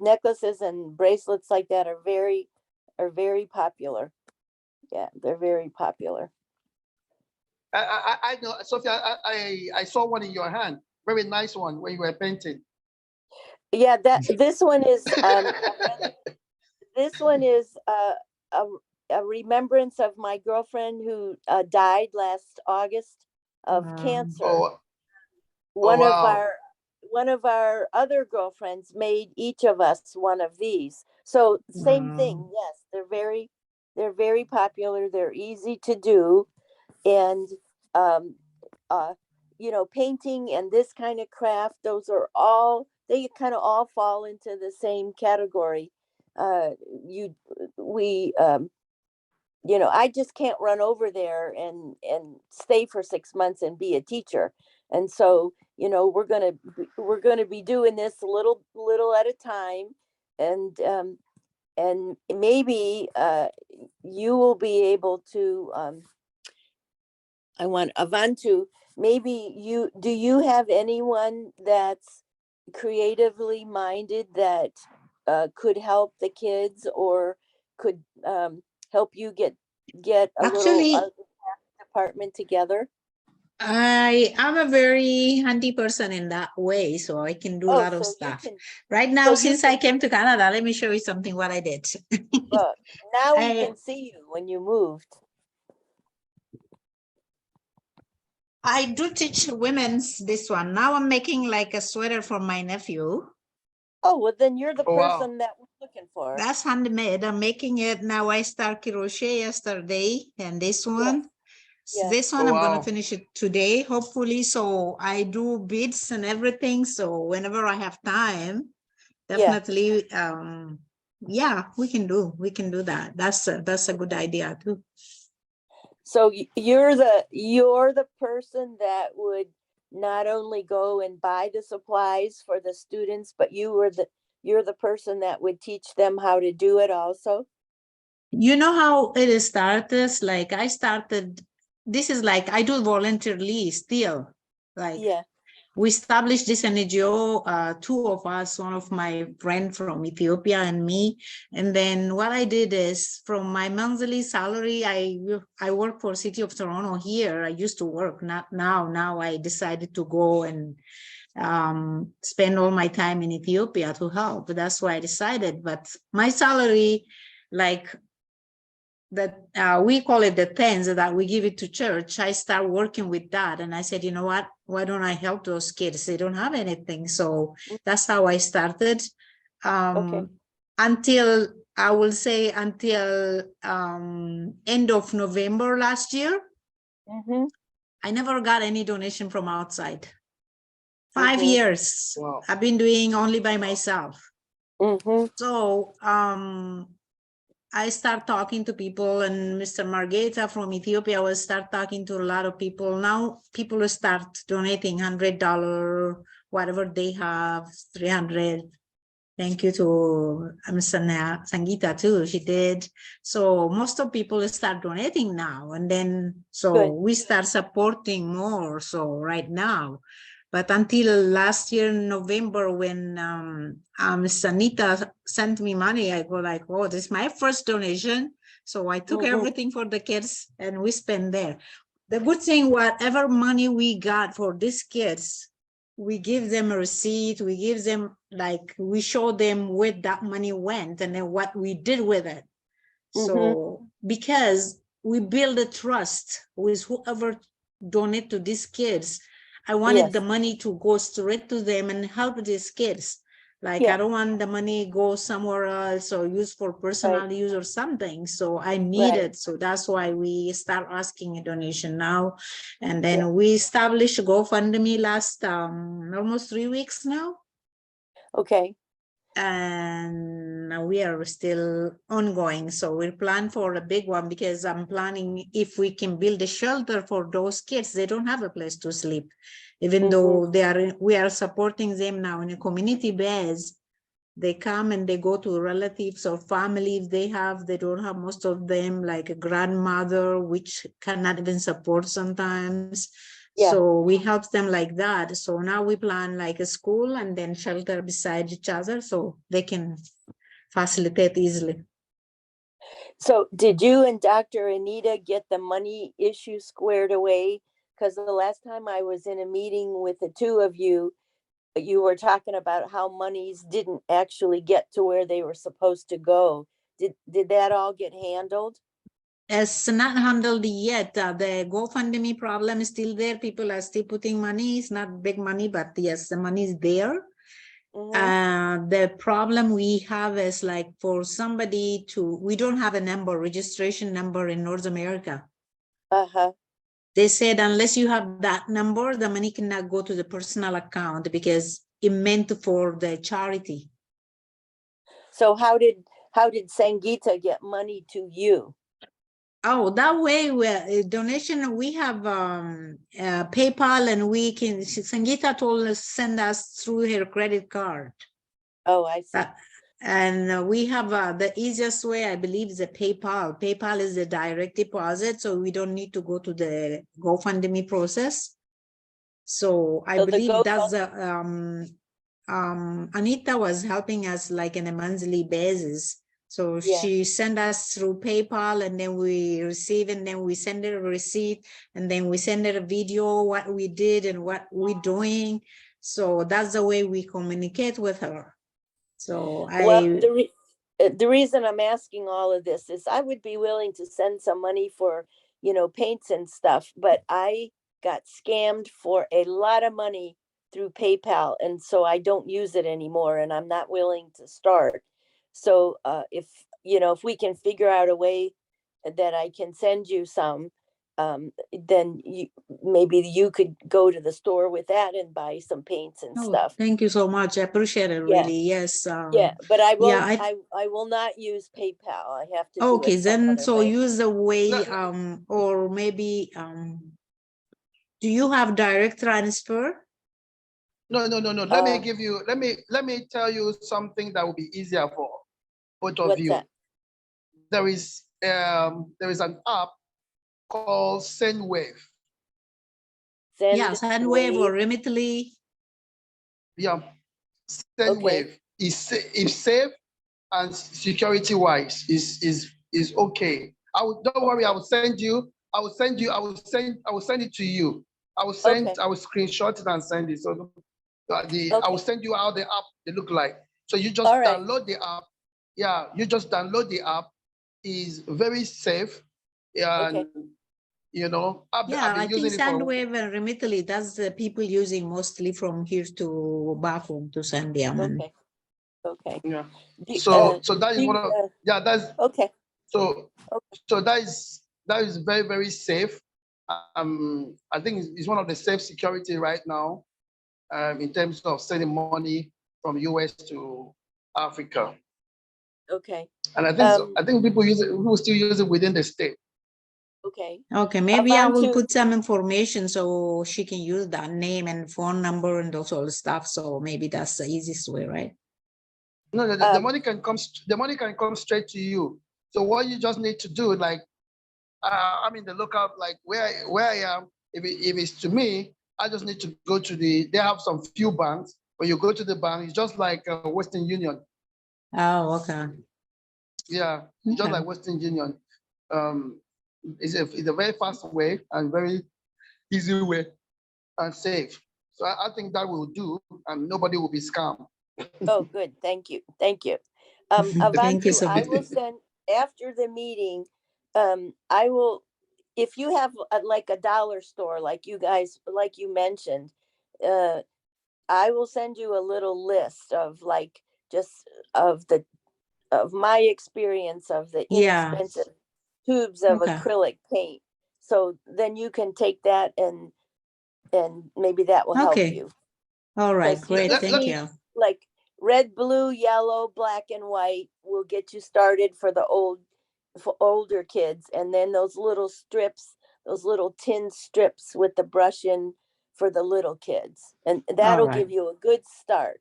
necklaces and bracelets like that are very popular. Yeah, they're very popular.
I know, Sophia, I saw one in your hand, very nice one when you were painting.
Yeah, this one is this one is a remembrance of my girlfriend who died last August of cancer.
Oh,
One of
wow.
our other girlfriends made each of us one of these. So same thing. Yes, they're very popular. They're easy to do, and you know, painting and this kind of craft, those are all, they kind of all fall into the same category. You know, I just can't run over there and stay for 6 months and be a teacher. And so, you know, we're gonna be doing this little at a time, and maybe you will be able to. I want Avantu. Maybe do you have anyone that's creatively minded that could help the kids, or could help you get a little
Actually,
art department together?
I am a very handy person in that way, so I can do a
Oh,
lot of
so you
stuff.
can.
Right now, since I came to Canada, let me show you something what I did.
Now we can see you when you moved.
I do teach women's this one. Now I'm making like a sweater for my nephew.
Oh, well, then you're the
Oh, wow.
person that we're looking for.
That's handmade. I'm making it now. I start crochet yesterday, and this one.
Yes.
This one,
Oh,
I'm gonna
wow.
finish it today, hopefully. So I do beads and everything. So whenever I have time, definitely, yeah, we can do that. That's a good idea too.
So you're the person that would not only go and buy the supplies for the students, but you're the person that would teach them how to do it also?
You know how it started? Like I started, this is like I do voluntarily still. Like,
yeah,
we established this NGO, two of us, one of my friend from Ethiopia and me. And then what I did is, from my monthly salary, I work for City of Toronto here. I used to work, not now. Now I decided to go and spend all my time in Ethiopia to help. That's why I decided. But my salary, like, that we call it the tens that we give it to church. I start working with that, and I said, you know what, why don't I help those kids? They don't have anything. So that's how I started. Until, I will say, until end of November last year, I never got any donation from outside. 5 years.
Wow.
I've been doing only by myself. So I start talking to people, and Mr. Margeta from Ethiopia will start talking to a lot of people. Now people will start donating $100, whatever they have, 300. Thank you to Mr. Sangeeta too, she did. So most of people start donating now, and then so we start supporting more. So right now, but until last year in November, when Sangeeta sent me money, I go like, oh, this is my first donation. So I took everything for the kids and we spent there. The good thing, whatever money we got for these kids, we give them a receipt, we give them, like, we show them where that money went and then what we did with it. So because we build a trust with whoever donate to these kids, I wanted the money to go straight to them and help these kids. Like,
Yeah.
I don't want the money go somewhere else or use for personal use or something. So I need
Right.
it. So that's why we start asking a donation now. And then
Yeah.
we established GoFundMe last almost 3 weeks now.
Okay.
And we are still ongoing. So we plan for a big one because I'm planning if we can build a shelter for those kids. They don't have a place to sleep, even though we are supporting them now in a community base. They come and they go to relatives or family if they don't have most of them, like a grandmother, which cannot even support sometimes.
Yeah.
So we help them like that. So now we plan like a school and then shelter beside each other so they can facilitate easily.
So did you and Dr. Anita get the money issue squared away? Because the last time I was in a meeting with the two of you, you were talking about how monies didn't actually get to where they were supposed to go. Did that all get handled?
It's not handled yet. The GoFundMe problem is still there. People are still putting money. It's not big money, but yes, the money is there. The problem we have is like for somebody we don't have a registration number in North America. They said unless you have that number, the money cannot go to the personal account because it meant for the charity.
So how did Sangeeta get money to you?
Oh, that way, donation, we have PayPal, and Sangeeta told us, send us through her credit card.
Oh, I see.
And we have the easiest way, I believe, is a PayPal. PayPal is a direct deposit, so we don't need to go to the GoFundMe process. So I believe that's Anita was helping us like on a monthly basis. So she sent us through PayPal, and then we receive, and then we send her a receipt, and then we send her a video, what we did and what we're doing. So that's the way we communicate with her. So
the reason I'm asking all of this is I would be willing to send some money for, paints and stuff, but I got scammed for a lot of money through PayPal. And so I don't use it anymore, and I'm not willing to start. So if we can figure out a way that I can send you some, then maybe you could go to the store with that and buy some paints and stuff.
Thank you so much. I appreciate it, really. Yes.
But I won't. I will not use PayPal. I have to.
Okay, then so
way.
use the way, or maybe do you have direct transfer?
No. Let me give you. Let me tell you something that will be easier for both of you. That? There is an app called SendWave.
SendWave or Remitly.
Yeah, SendWave is safe and security wise is okay. Don't worry. I will send it to you. I will screenshot it and send it. So I will send you how the app they look like. So you just download the app. Yeah, you just download the app. Is very safe. And
I think SendWave and Remitly, that's the people using mostly from here to back home to send their money.
Okay.
Yeah. So that is one of that's okay. So that is very, very safe. I think it's one of the safe security right now, in terms of sending money from US to Africa.
Okay.
And I think people still use it within the state.
Okay, maybe I will put some information so she can use that name and phone number and those all the stuff. So maybe that's the easiest way, right?
No, the money can come. The money can come straight to you. So what you just need to do, like, I'm in the lookup, like where I am. If it's to me, I just need to go to they have some few banks. When you go to the bank, it's just like Western Union.
Oh, okay.
Yeah, just like Western Union. It's a very fast way and very easy way and safe. So I think that will do, and nobody will be scammed.
Oh, good. Thank you. Thank you.
Thank you so much.
I will send after the meeting. I will, if you have like a dollar store, like you mentioned, I will send you a little list of like just of my experience of the
Yeah.
inexpensive tubes of
Okay.
acrylic paint. So then you can take that and maybe that will help
Okay.
you.
All right.
Because you
Great.
just
Thank
need
you.
like red, blue, yellow, black, and white will get you started for the older kids, and then those little strips, those little tin strips with the brush in for the little kids, and
All
that'll
right.
give you a good start.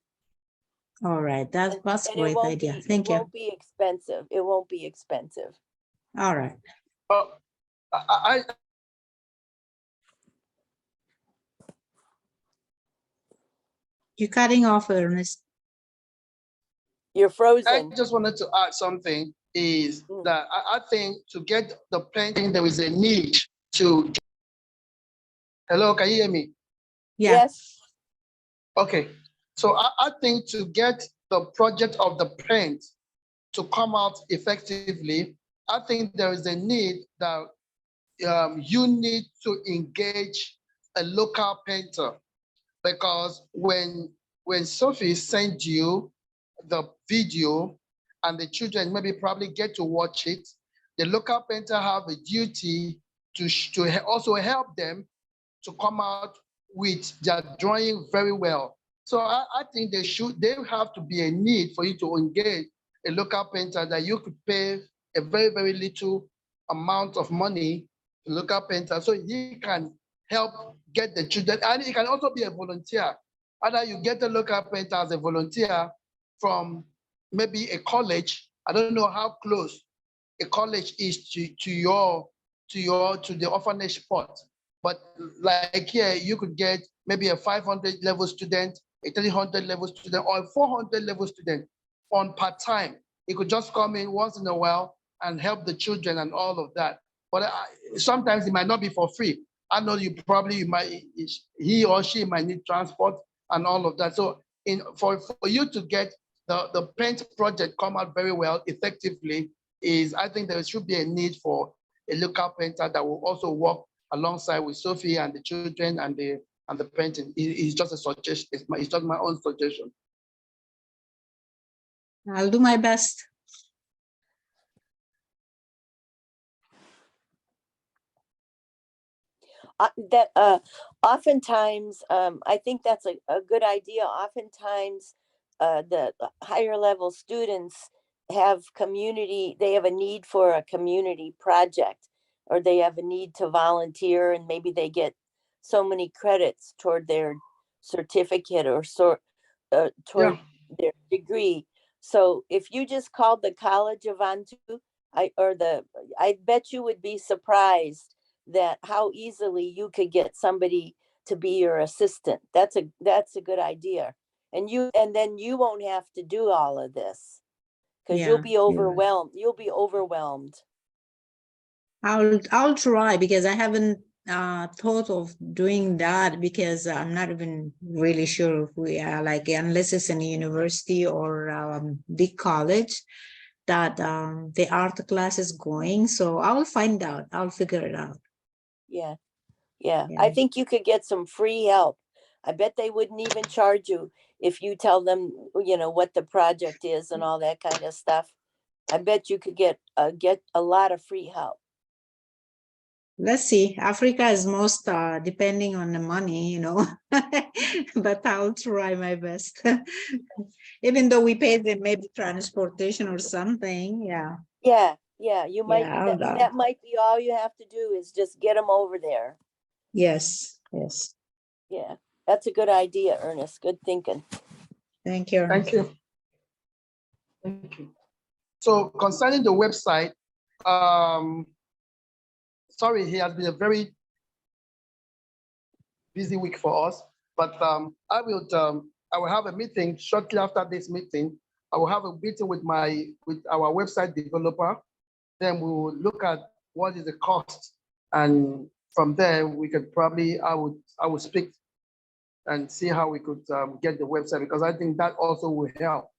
All right. That's
And it
great
won't
idea.
be
Thank you.
expensive. It won't be expensive.
All right.
Oh, I
You're cutting off, Ernest.
You're
I
frozen.
just wanted to add something is
Mm.
that I think to get the painting, there is a need to. Hello, can you hear me?
Yeah.
Yes.
Okay. So I think to get the project of the paint to come out effectively, I think there is a need that you need to engage a local painter, because when Sophie sent you the video and the children maybe probably get to watch it, the local painter have a duty to also help them to come out with their drawing very well. So I think they have to be a need for you to engage a local painter that you could pay a very, very little amount of money to local painter so he can help get the children. And he can also be a volunteer. Either you get a local painter as a volunteer from maybe a college. I don't know how close a college is to the orphanage spot. But like here, you could get maybe a 500 level student, a 300 level student, or a 400 level student on part-time. He could just come in once in a while and help the children and all of that. But sometimes it might not be for free. I know he or she might need transport and all of that. So for you to get the paint project come out very well, effectively, I think there should be a need for a local painter that will also work alongside with Sophie and the children and the painting. It's just a suggestion. It's just my own suggestion.
I'll do my best.
Oftentimes, I think that's a good idea. Oftentimes, the higher level students they have a need for a community project, or they have a need to volunteer, and maybe they get so many credits toward their certificate or toward their degree. So if you just called the College of Antu, I bet you would be surprised that how easily you could get somebody to be your assistant. That's a good idea. And then you won't have to do all of this because
Yeah.
You'll be overwhelmed.
I'll try, because I haven't thought of doing that, because I'm not even really sure if we are, like, unless it's in a university or big college that the art class is going. So I will find out. I'll figure it out.
Yeah.
Yeah.
I think you could get some free help. I bet they wouldn't even charge you if you tell them, what the project is and all that kind of stuff. I bet you could get a lot of free help.
Let's see. Africa is most depending on the money, but I'll try my best. Even though we pay them maybe transportation or something. Yeah.
Yeah. You might,
Yeah.
that might be all you have to do is just get them over there.
Yes.
Yeah. That's a good idea, Ernest. Good thinking.
Thank you.
Thank you. Thank you. So concerning the website, sorry, it has been a very busy week for us, but I will have a meeting shortly after this meeting. I will have a meeting with our website developer. Then we will look at what is the cost, and from there we could probably I would speak and see how we could get the website, because I think that also will help.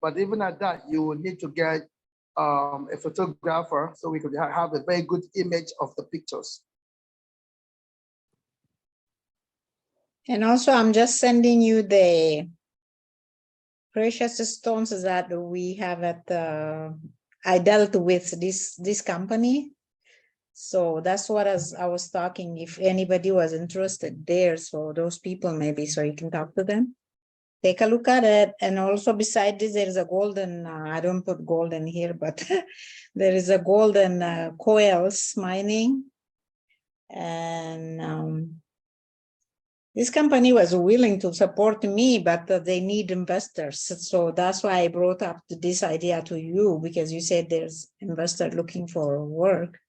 But even at that, you will need to get a photographer so we could have a very good image of the pictures.
And also, I'm just sending you the precious stones that we have at I dealt with this company. So that's what I was talking, if anybody was interested there. So those people maybe, so you can talk to them. Take a look at it. And also beside this, there is a golden, I don't put golden here, but there is a golden coils mining. And this company was willing to support me, but they need investors. So that's why I brought up this idea to you, because you said there's investor looking for work,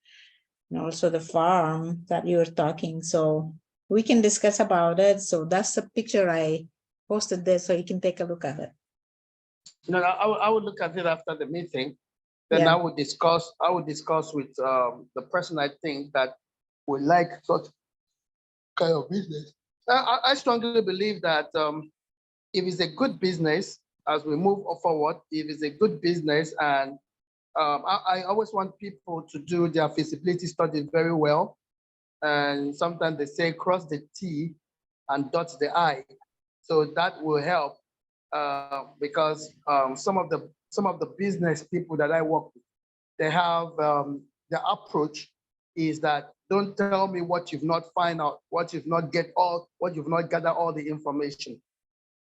and also the farm that you were talking. So we can discuss about it. So that's the picture I posted there, so you can take a look at it.
No, I would look at it after the meeting. Then
Yeah.
I would discuss with the person I think that would like such kind of business. I strongly believe that if it's a good business, as we move forward, if it's a good business, and I always want people to do their feasibility study very well. And sometimes they say cross the T and dot the I. So that will help because some of the business people that I work with, they have the approach is that don't tell me what you've not find out, what you've not gathered all the information.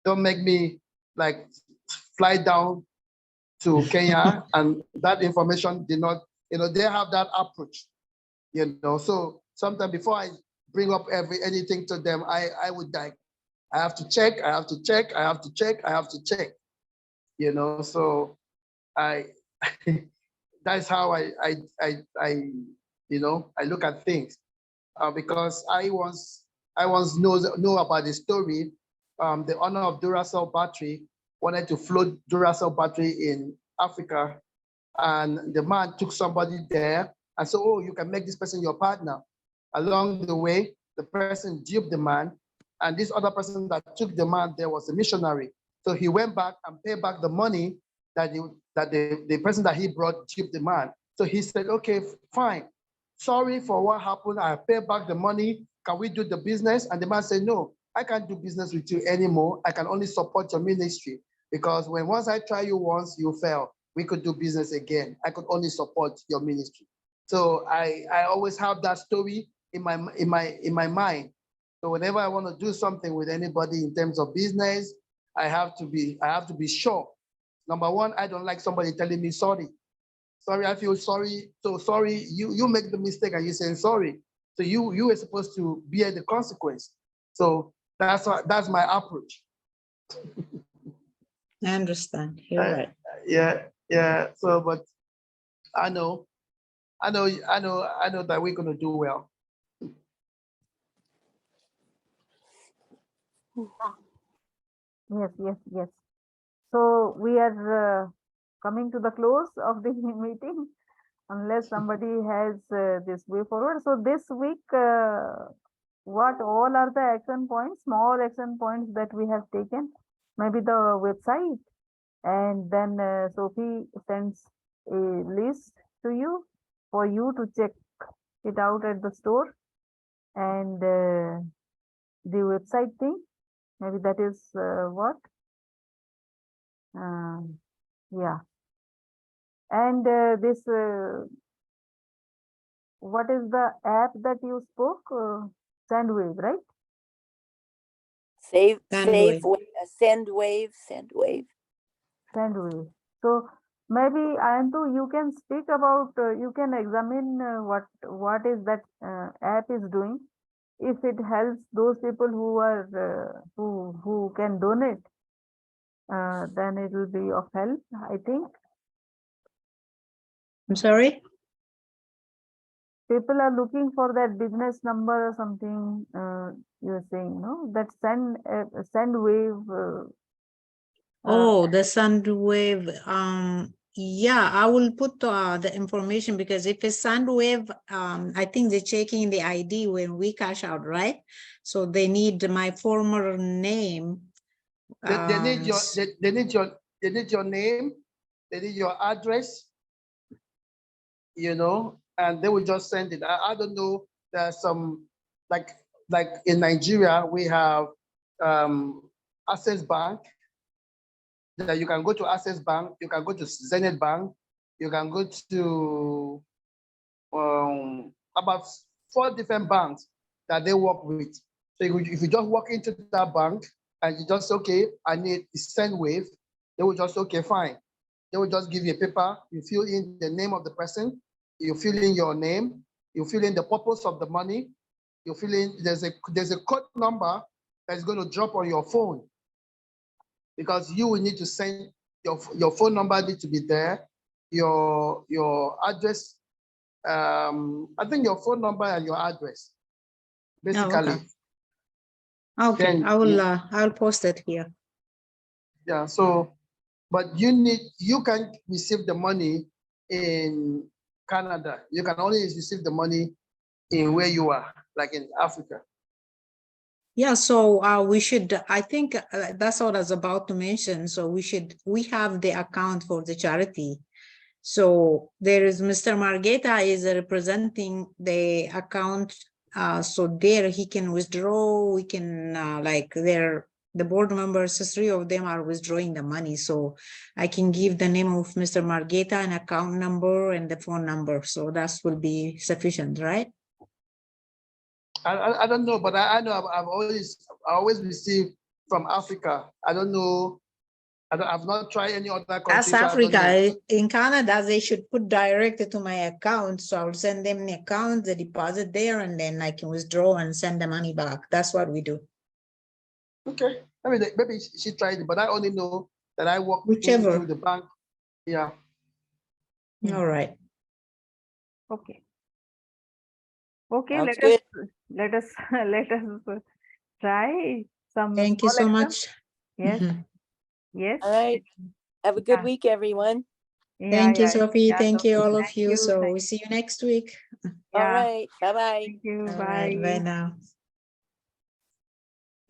Don't make me like fly down to Kenya and that information did not, they have that approach, So sometimes before I bring up anything to them, I would like, I have to check, I have to check, I have to check, I have to check, So I that's how I look at things because I once know about the story. The owner of Duracell battery wanted to float Duracell battery in Africa, and the man took somebody there and said, "Oh, you can make this person your partner." Along the way, the person duped the man, and this other person that took the man there was a missionary. So he went back and paid back the money that the person that he brought duped the man. So he said, "Okay, fine. Sorry for what happened. I pay back the money. Can we do the business?" And the man said, "No, I can't do business with you anymore. I can only support your ministry because once I try you once, you fail. We could do business again. I could only support your ministry." So I always have that story in my mind. So whenever I want to do something with anybody in terms of business, I have to be sure. Number one, I don't like somebody telling me sorry. Sorry, I feel sorry. So sorry, you make the mistake and you saying sorry. So you were supposed to bear the consequence. So that's my approach.
I understand. You're right.
Yeah. So, but I know that we're gonna do well.
Yes. So we are coming to the close of the meeting, unless somebody has this way forward. So this week, what all are the action points, small action points that we have taken? Maybe the website, and then Sophie sends a list to you for you to check it out at the store, and the website thing. Maybe that is what? Yeah. And this, what is the app that you spoke? Sandwave, right?
Save,
Sandwave.
send wave.
Sandwave. So maybe Ayantu, you can speak about, you can examine what is that app is doing. If it helps those people who are who can donate, then it will be of help, I think.
I'm sorry?
People are looking for that business number or something, you're saying, no? That Sandwave.
Oh, the Sandwave. Yeah, I will put the information, because if it's Sandwave, I think they're checking the ID when we cash out, right? So they need my former name.
They need your name, they need your address, and they will just send it. I don't know. There's some like in Nigeria we have Access Bank. That you can go to Access Bank, you can go to Zenith Bank, you can go to about 4 different banks that they work with. So if you just walk into that bank and you just, okay, I need a send wave, they will just, okay, fine. They will just give you a paper, you fill in the name of the person, you fill in your name, you fill in the purpose of the money, you fill in, there's a code number that's going to drop on your phone, because you will need to send your phone number needs to be there, your address, I think your phone number and your address, basically.
Oh, okay. Okay,
Then
I'll post it here.
Yeah, so, but you can receive the money in Canada. You can only receive the money in where you are, like in Africa.
Yeah, so we should, I think that's what I was about to mention. So we have the account for the charity. So there is Mr. Margeta is representing the account. So there he can withdraw, we can the board members, 3 of them are withdrawing the money. So I can give the name of Mr. Margeta, an account number and the phone number. So that will be sufficient, right?
I don't know, but I know I always received from Africa. I don't know. I've not tried any other country.
That's Africa. In Canada, they should put direct to my account. So I'll send them the account, the deposit there, and then I can withdraw and send the money back. That's what we do.
Okay. Maybe she tried it, but I only know that I walk
Whichever.
into the bank. Yeah.
All right.
Okay. Okay,
Sounds
let
good.
us let us try some.
Thank you
small
so
exams.
much.
Yes,
Mhm.
yes.
All right. Have a good
Yeah,
week, everyone.
Thank you,
yeah,
Sophie.
yeah.
Thank
So
you, all of
thank
you.
you.
So we'll see you next week.
All
Yeah,
right. Bye-bye.
thank you.
All right. Bye
Bye.
now.